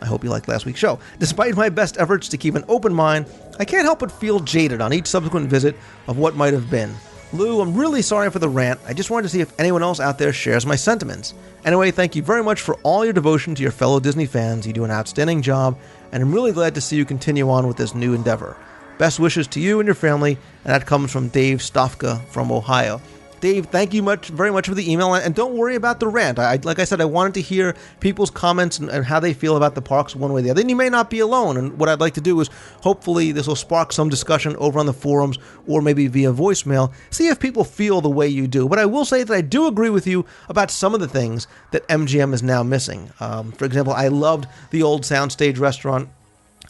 Speaker 10: I hope you liked last week's show. Despite my best efforts to keep an open mind, I can't help but feel jaded on each subsequent visit of what might have been. Lou, I'm really sorry for the rant. I just wanted to see if anyone else out there shares my sentiments. Anyway, thank you very much for all your devotion to your fellow Disney fans. You do an outstanding job, and I'm really glad to see you continue on with this new endeavor. Best wishes to you and your family, and that comes from Dave Stofka from Ohio. Dave, thank you very much for the email, and don't worry about the rant. Like I said, I wanted to hear people's comments and how they feel about the parks one way or the other. And you may not be alone, and what I'd like to do is hopefully this will spark some discussion over on the forums or maybe via voicemail, see if people feel the way you do. But I will say that I do agree with you about some of the things that MGM is now missing. For example, I loved the old soundstage restaurant.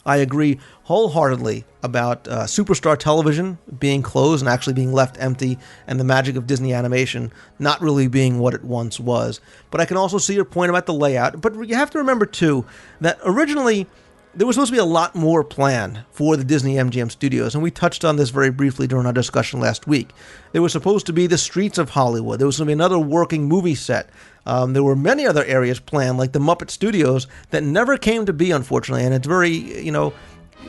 Speaker 10: I agree wholeheartedly about Superstar Television being closed and actually being left empty, and the magic of Disney animation not really being what it once was. But I can also see your point about the layout. But you have to remember, too, that originally there was supposed to be a lot more planned for the Disney MGM studios, and we touched on this very briefly during our discussion last week. There was supposed to be the streets of Hollywood. There was going to be another working movie set. There were many other areas planned, like the Muppet Studios, that never came to be, unfortunately, and it's very,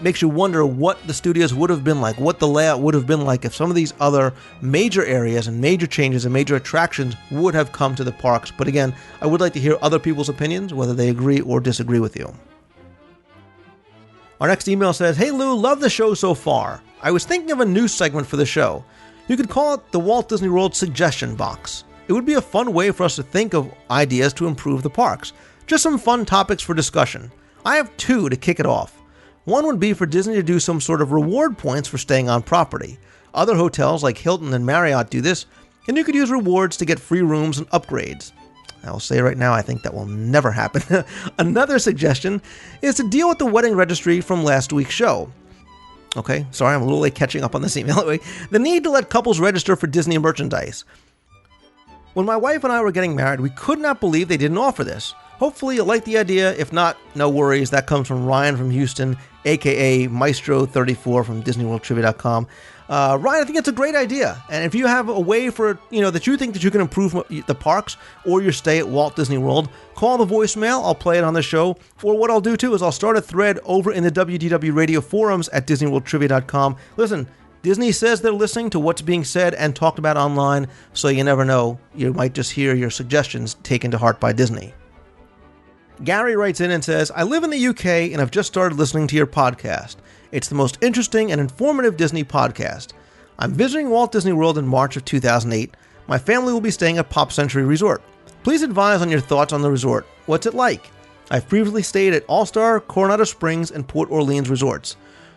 Speaker 10: makes you wonder what the studios would have been like, what the layout would have been like if some of these other major areas and major changes and major attractions would have come to the parks. But again, I would like to hear other people's opinions, whether they agree or disagree with you. Our next email says, "Hey Lou, love the show so far. I was thinking of a new segment for the show. You could call it the Walt Disney World Suggestion Box. It would be a fun way for us to think of ideas to improve the parks. Just some fun topics for discussion. I have two to kick it off. One would be for Disney to do some sort of reward points for staying on property. Other hotels like Hilton and Marriott do this, and you could use rewards to get free rooms and upgrades. I'll say right now, I think that will never happen. Another suggestion is to deal with the wedding registry from last week's show. Okay, sorry, I'm a little late catching up on this email. Anyway, the need to let couples register for Disney merchandise. When my wife and I were getting married, we could not believe they didn't offer this. Hopefully you'll like the idea. If not, no worries. That comes from Ryan from Houston, a.k.a. Maestro34 from DisneyWorldTrivia.com. Ryan, I think it's a great idea. And if you have a way for, that you think that you can improve the parks or your stay at Walt Disney World, call the voicemail. I'll play it on the show. Or what I'll do, too, is I'll start a thread over in the WDW radio forums at DisneyWorldTrivia.com. Listen, Disney says they're listening to what's being said and talked about online, so you never know. You might just hear your suggestions taken to heart by Disney. Gary writes in and says, "I live in the UK and I've just started listening to your podcast. It's the most interesting and informative Disney podcast. I'm visiting Walt Disney World in March of 2008. My family will be staying at Pop Century Resort. Please advise on your thoughts on the resort. What's it like? I've previously stayed at All-Star, Coronado Springs, and Port Orleans resorts.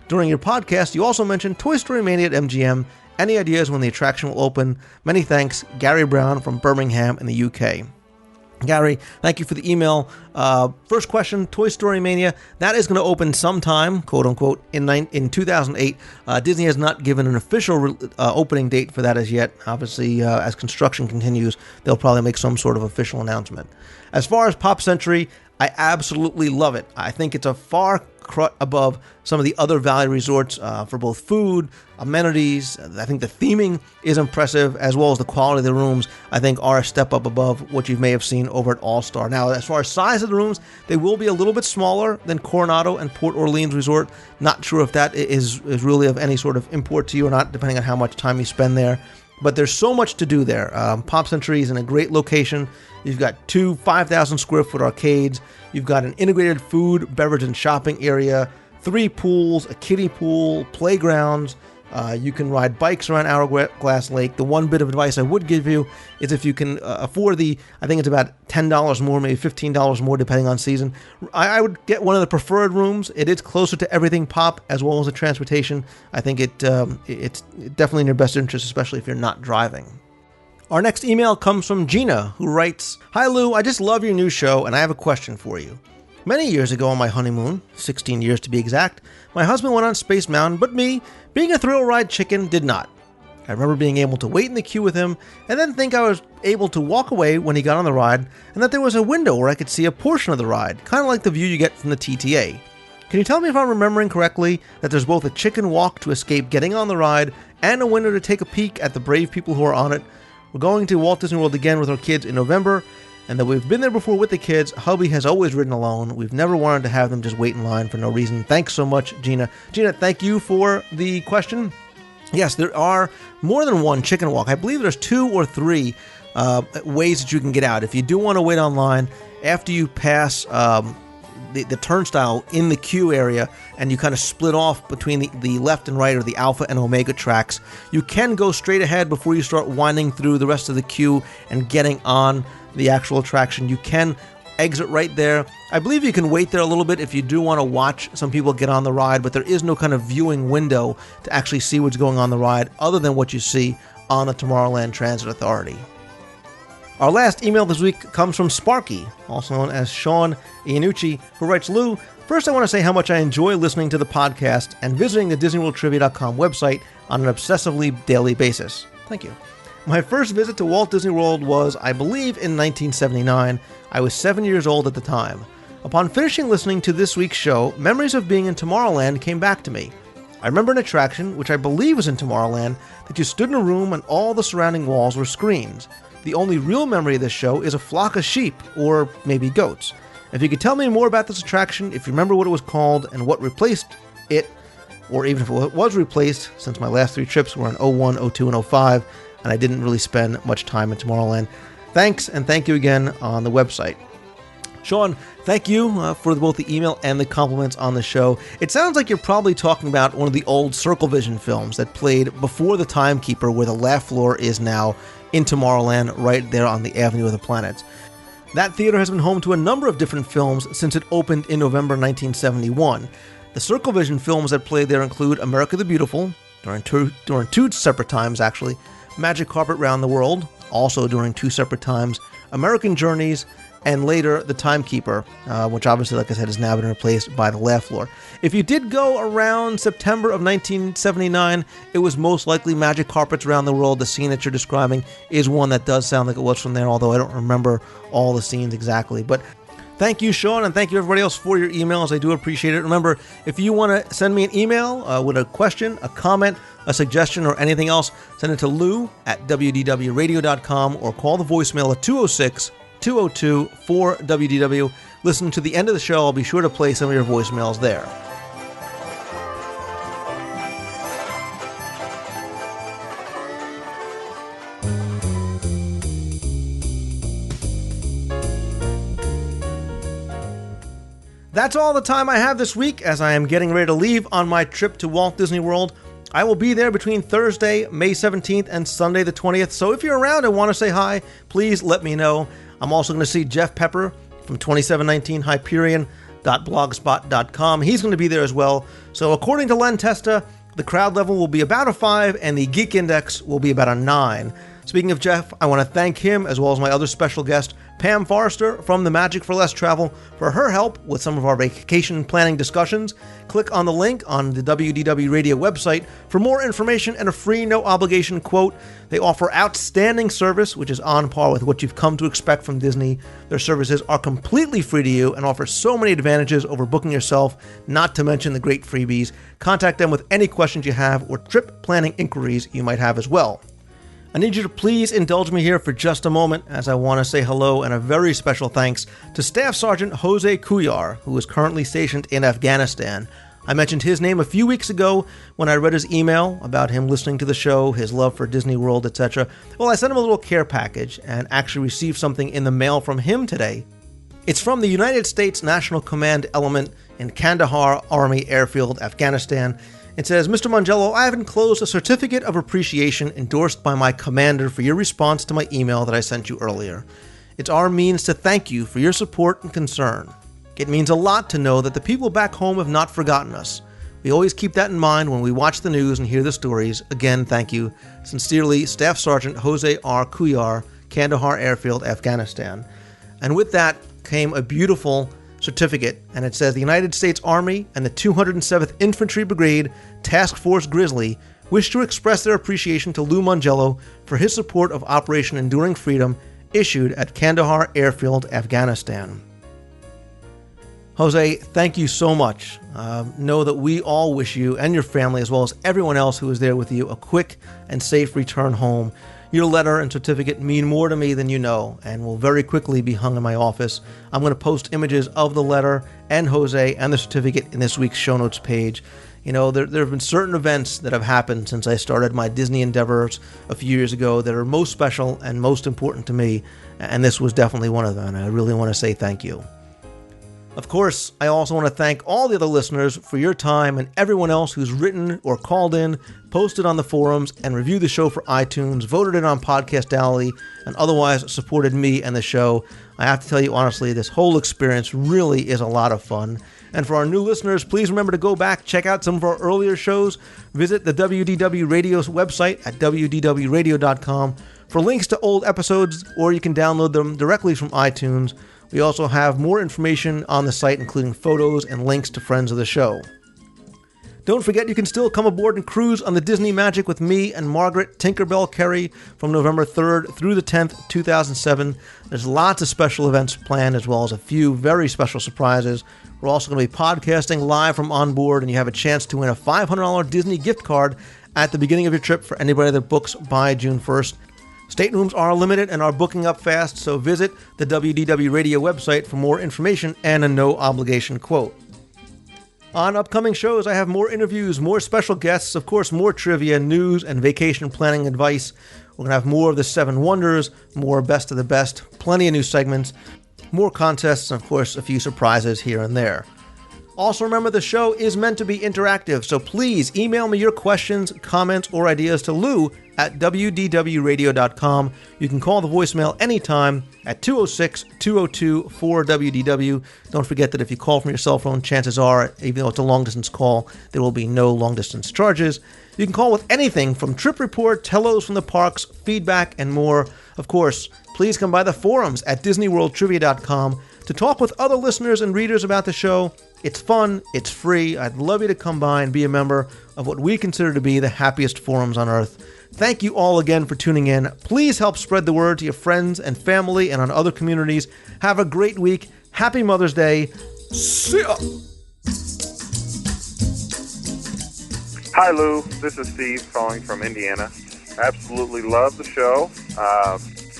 Speaker 10: During your podcast, you also mentioned Toy Story Mania at MGM. Any ideas when the attraction will open? Many thanks, Gary Brown from Birmingham in the UK." Gary, thank you for the email. First question, Toy Story Mania, that is going to open sometime, quote unquote, in 2008. Disney has not given an official opening date for that as yet. Obviously, as construction continues, they'll probably make some sort of official announcement. As far as Pop Century, I absolutely love it. I think it's a far cry above some of the other Valley resorts for both food, amenities. I think the theming is impressive, as well as the quality of the rooms, I think, are a step up above what you may have seen over at All-Star. Now, as far as size of the rooms, they will be a little bit smaller than Coronado and Port Orleans Resort. Not sure if that is really of any sort of import to you or not, depending on how much time you spend there. But there's so much to do there. Pop Century is in a great location. You've got 2 5,000 square foot arcades. You've got an integrated food, beverage, and shopping area, 3 pools, a kiddie pool, playgrounds. You can ride bikes around Hourglass Lake. The one bit of advice I would give you is if you can afford I think it's about $10 more, maybe $15 more depending on season. I would get one of the preferred rooms. It is closer to everything Pop as well as the transportation. I think it's definitely in your best interest, especially if you're not driving. Our next email comes from Gina, who writes, "Hi Lou, I just love your new show and I have a question for you. Many years ago on my honeymoon, 16 years to be exact, my husband went on Space Mountain, but me, being a thrill ride chicken, did not. I remember being able to wait in the queue with him and then think I was able to walk away when he got on the ride and that there was a window where I could see a portion of the ride, kind of like the view you get from the TTA. Can you tell me if I'm remembering correctly that there's both a chicken walk to escape getting on the ride and a window to take a peek at the brave people who are on it? We're going to Walt Disney World again with our kids in November, and that we've been there before with the kids. Hubby has always ridden alone. We've never wanted to have them just wait in line for no reason. Thanks so much, Gina. Gina, thank you for the question. Yes, there are more than one chicken walk. I believe there's 2 or 3 ways that you can get out. If you do want to wait online, after you pass the turnstile in the queue area and you kind of split off between the left and right or the Alpha and Omega tracks, you can go straight ahead before you start winding through the rest of the queue and getting on the actual attraction. You can exit right there. I believe you can wait there a little bit if you do want to watch some people get on the ride, but there is no kind of viewing window to actually see what's going on the ride other than what you see on the Tomorrowland Transit Authority. Our last email this week comes from Sparky, also known as Sean Iannucci, who writes, "Lou, first I want to say how much I enjoy listening to the podcast and visiting the DisneyWorldTrivia.com website on an obsessively daily basis." Thank you. My first visit to Walt Disney World was, I believe, in 1979. I was 7 years old at the time. Upon finishing listening to this week's show, memories of being in Tomorrowland came back to me. I remember an attraction, which I believe was in Tomorrowland, that you stood in a room and all the surrounding walls were screens. The only real memory of this show is a flock of sheep, or maybe goats. If you could tell me more about this attraction, if you remember what it was called and what replaced it, or even if it was replaced, since my last 3 trips were in 01, 02, and 05, and I didn't really spend much time in Tomorrowland. Thanks, and thank you again on the website. Sean, thank you for both the email and the compliments on the show. It sounds like you're probably talking about one of the old Circle Vision films that played before the Timekeeper, where the laugh floor is now in Tomorrowland, right there on the Avenue of the Planets. That theater has been home to a number of different films since it opened in November 1971. The Circle Vision films that play there include America the Beautiful, during two separate times actually, Magic Carpet Round the World, also during 2 separate times, American Journeys, and later The Timekeeper, which obviously, like I said, has now been replaced by the laugh floor. If you did go around September of 1979, it was most likely Magic Carpets Around the World. The scene that you're describing is one that does sound like it was from there, although I don't remember all the scenes exactly. But thank you, Sean, and thank you everybody else for your emails. I do appreciate it. Remember, if you want to send me an email with a question, a comment, a suggestion, or anything else, send it to lou@wdwradio.com or call the voicemail at 206-202-4WDW. Listen to the end of the show. I'll be sure to play some of your voicemails there. That's all the time I have this week, as I am getting ready to leave on my trip to Walt Disney World. I will be there between Thursday, May 17th, and Sunday the 20th, so if you're around and want to say hi, please let me know. I'm also going to see Jeff Pepper from 2719 Hyperion.blogspot.com. He's going to be there as well. So according to Len Testa, the crowd level will be about a 5, and the Geek Index will be about a 9. Speaking of Jeff, I want to thank him, as well as my other special guest, Pam Forrester from the Magic for Less Travel, for her help with some of our vacation planning discussions. Click on the link on the WDW Radio website for more information and a free, no-obligation quote. They offer outstanding service, which is on par with what you've come to expect from Disney. Their services are completely free to you and offer so many advantages over booking yourself, not to mention the great freebies. Contact them with any questions you have or trip planning inquiries you might have as well. I need you to please indulge me here for just a moment, as I want to say hello and a very special thanks to Staff Sergeant Jose Cuyar, who is currently stationed in Afghanistan. I mentioned his name a few weeks ago when I read his email about him listening to the show, his love for Disney World, etc. Well, I sent him a little care package and actually received something in the mail from him today. It's from the United States National Command Element in Kandahar Army Airfield, Afghanistan. It says, Mr. Mangello, I have enclosed a certificate of appreciation endorsed by my commander for your response to my email that I sent you earlier. It's our means to thank you for your support and concern. It means a lot to know that the people back home have not forgotten us. We always keep that in mind when we watch the news and hear the stories. Again, thank you. Sincerely, Staff Sergeant Jose R. Kuyar, Kandahar Airfield, Afghanistan. And with that came a beautiful certificate, and it says the United States Army and the 207th Infantry Brigade Task Force Grizzly wish to express their appreciation to Lou Mangello for his support of Operation Enduring Freedom issued at Kandahar Airfield, Afghanistan. Jose, thank you so much. Know that we all wish you and your family, as well as everyone else who is there with you, a quick and safe return home. Your letter and certificate mean more to me than you know, and will very quickly be hung in my office. I'm going to post images of the letter and Jose and the certificate in this week's show notes page. You know, there have been certain events that have happened since I started my Disney endeavors a few years ago that are most special and most important to me, and this was definitely one of them, and I really want to say thank you. Of course, I also want to thank all the other listeners for your time and everyone else who's written or called in, posted on the forums, and reviewed the show for iTunes, voted it on Podcast Alley, and otherwise supported me and the show. I have to tell you honestly, this whole experience really is a lot of fun. And for our new listeners, please remember to go back, check out some of our earlier shows, visit the WDW Radio's website at wdwradio.com for links to old episodes, or you can download them directly from iTunes. We also have more information on the site, including photos and links to friends of the show. Don't forget you can still come aboard and cruise on the Disney Magic with me and Margaret Tinkerbell Kerry from November 3rd through the 10th, 2007. There's lots of special events planned, as well as a few very special surprises. We're also going to be podcasting live from onboard, and you have a chance to win a $500 Disney gift card at the beginning of your trip for anybody that books by June 1st. Staterooms are limited and are booking up fast, so visit the WDW Radio website for more information and a no-obligation quote. On upcoming shows, I have more interviews, more special guests, of course, more trivia, news, and vacation planning advice. We're going to have more of the 7 Wonders, more Best of the Best, plenty of new segments, more contests, and of course, a few surprises here and there. Also remember, the show is meant to be interactive, so please email me your questions, comments, or ideas to Lou at wdwradio.com. You can call the voicemail anytime at 206-202-4WDW. Don't forget that if you call from your cell phone, chances are, even though it's a long-distance call, there will be no long-distance charges. You can call with anything from trip report, telos from the parks, feedback, and more. Of course, please come by the forums at DisneyWorldTrivia.com to talk with other listeners and readers about the show. It's fun, it's free. I'd love you to come by and be a member of what we consider to be the happiest forums on Earth. Thank you all again for tuning in. Please help spread the word to your friends and family and on other communities. Have a great week. Happy Mother's Day. See ya!
Speaker 12: Hi, Lou. This is Steve calling from Indiana. Absolutely love the show.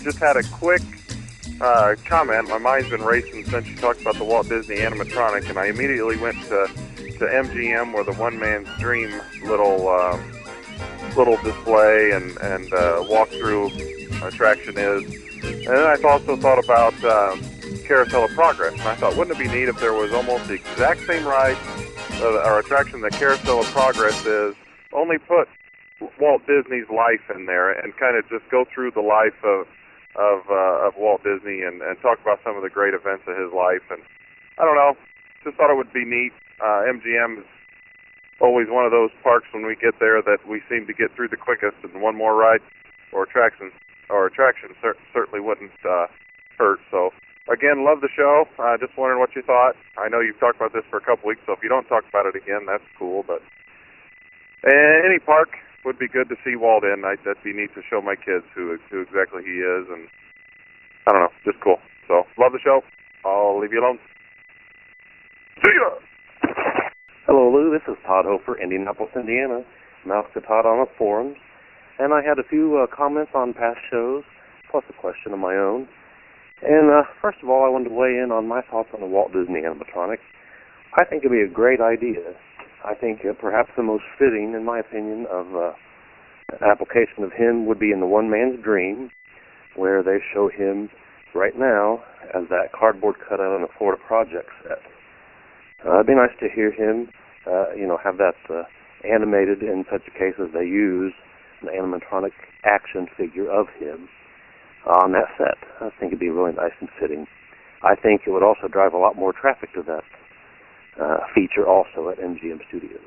Speaker 12: Just had a quick comment. My mind's been racing since you talked about the Walt Disney animatronic, and I immediately went to MGM, where the One Man's Dream little display and walk-through attraction is. And then I also thought about Carousel of Progress, and I thought, wouldn't it be neat if there was almost the exact same ride or attraction that Carousel of Progress is, only put Walt Disney's life in there and kind of just go through the life of Walt Disney and talk about some of the great events of his life. And I don't know, just thought it would be neat. MGM is always one of those parks when we get there that we seem to get through the quickest, and one more ride or attraction certainly wouldn't hurt. So again, love the show. Just wondering what you thought. I know you've talked about this for a couple weeks, so if you don't talk about it again, that's cool. But any park would be good to see Walt in. That'd be neat to show my kids who exactly he is, and I don't know, just cool. So love the show. I'll leave you alone. See ya.
Speaker 13: Hello, Lou. This is Todd Hofer, Indianapolis, Indiana. Mouse to Todd on the forums. And I had a few comments on past shows, plus a question of my own. And first of all, I wanted to weigh in on my thoughts on the Walt Disney animatronic. I think it'd be a great idea I think perhaps the most fitting, in my opinion, of an application of him would be in The One Man's Dream, where they show him right now as that cardboard cutout on a Florida Project set. It'd be nice to hear him, have that animated in such a case as they use an animatronic action figure of him on that set. I think it'd be really nice and fitting. I think it would also drive a lot more traffic to that feature also at MGM Studios.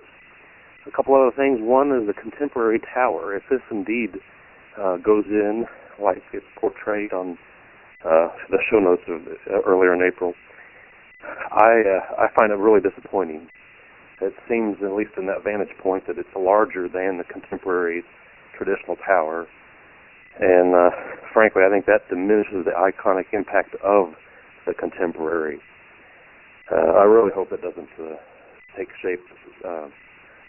Speaker 13: A couple other things. One is the Contemporary Tower. If this indeed goes in like it's portrayed on the show notes of earlier in April, I find it really disappointing. It seems, at least in that vantage point, that it's larger than the contemporary traditional tower. And frankly, I think that diminishes the iconic impact of the contemporary. I really hope it doesn't take shape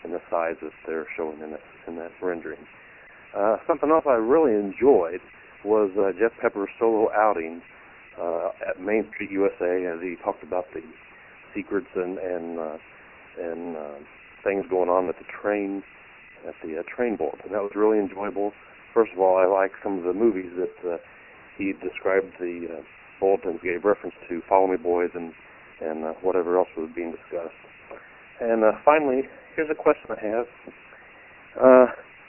Speaker 13: in the size that they're showing in that rendering. Something else I really enjoyed was Jeff Pepper's solo outing at Main Street USA, as he talked about the secrets and things going on at the train vault, and that was really enjoyable. First of all, I like some of the movies that he described the bulletins, gave reference to Follow Me Boys and whatever else was being discussed. And finally, here's a question I have.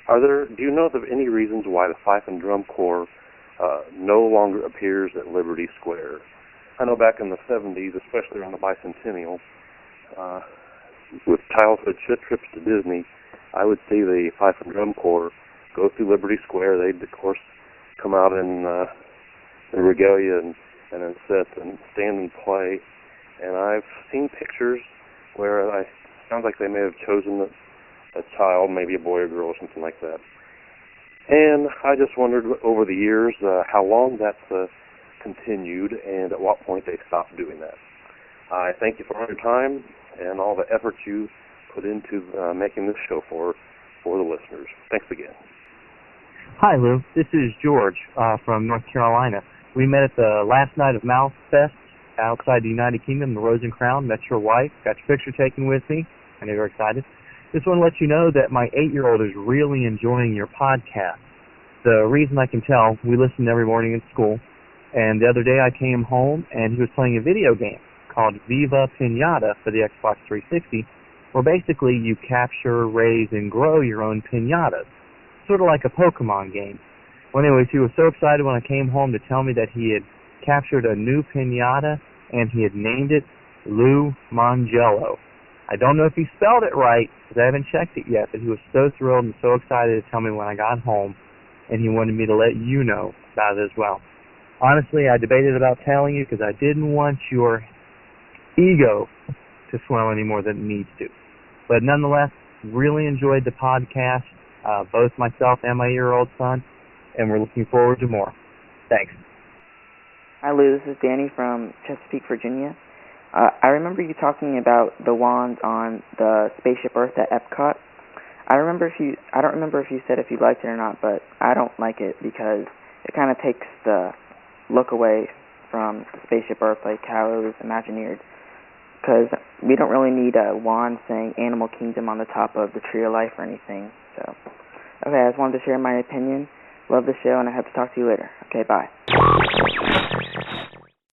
Speaker 13: Do you know of any reasons why the Fife and Drum Corps no longer appears at Liberty Square? I know back in the 70s, especially around the bicentennial, with childhood trips to Disney, I would see the Fife and Drum Corps go through Liberty Square. They'd, of course, come out in regalia and in sets and stand and play. And I've seen pictures where it sounds like they may have chosen a child, maybe a boy or girl or something like that. And I just wondered over the years how long that's continued and at what point they stopped doing that. I thank you for all your time and all the effort you put into making this show for the listeners. Thanks again.
Speaker 14: Hi, Lou. This is George from North Carolina. We met at the last night of Mouth Fest outside the United Kingdom, the Rose and Crown. Met your wife. Got your picture taken with me. I know you're excited. Just want to let you know that my 8-year-old is really enjoying your podcast. The reason I can tell, we listen every morning at school, and the other day I came home and he was playing a video game called Viva Pinata for the Xbox 360, where basically you capture, raise, and grow your own pinatas, sort of like a Pokemon game. Well, anyways, he was so excited when I came home to tell me that he had captured a new pinata and he had named it Lou Mangello. I don't know if he spelled it right, because I haven't checked it yet, but he was so thrilled and so excited to tell me when I got home, and he wanted me to let you know about it as well. Honestly, I debated about telling you because I didn't want your ego to swell any more than it needs to. But nonetheless, really enjoyed the podcast, both myself and my 8-year-old son, and we're looking forward to more. Thanks.
Speaker 15: Hi, Lou. This is Danny from Chesapeake, Virginia. I remember you talking about the wands on the Spaceship Earth at Epcot. I don't remember if you said if you liked it or not, but I don't like it because it kind of takes the look away from the Spaceship Earth, like how it was imagineered. Because we don't really need a wand saying Animal Kingdom on the top of the Tree of Life or anything. So, okay, I just wanted to share my opinion. Love the show, and I hope to talk to you later. Okay, bye.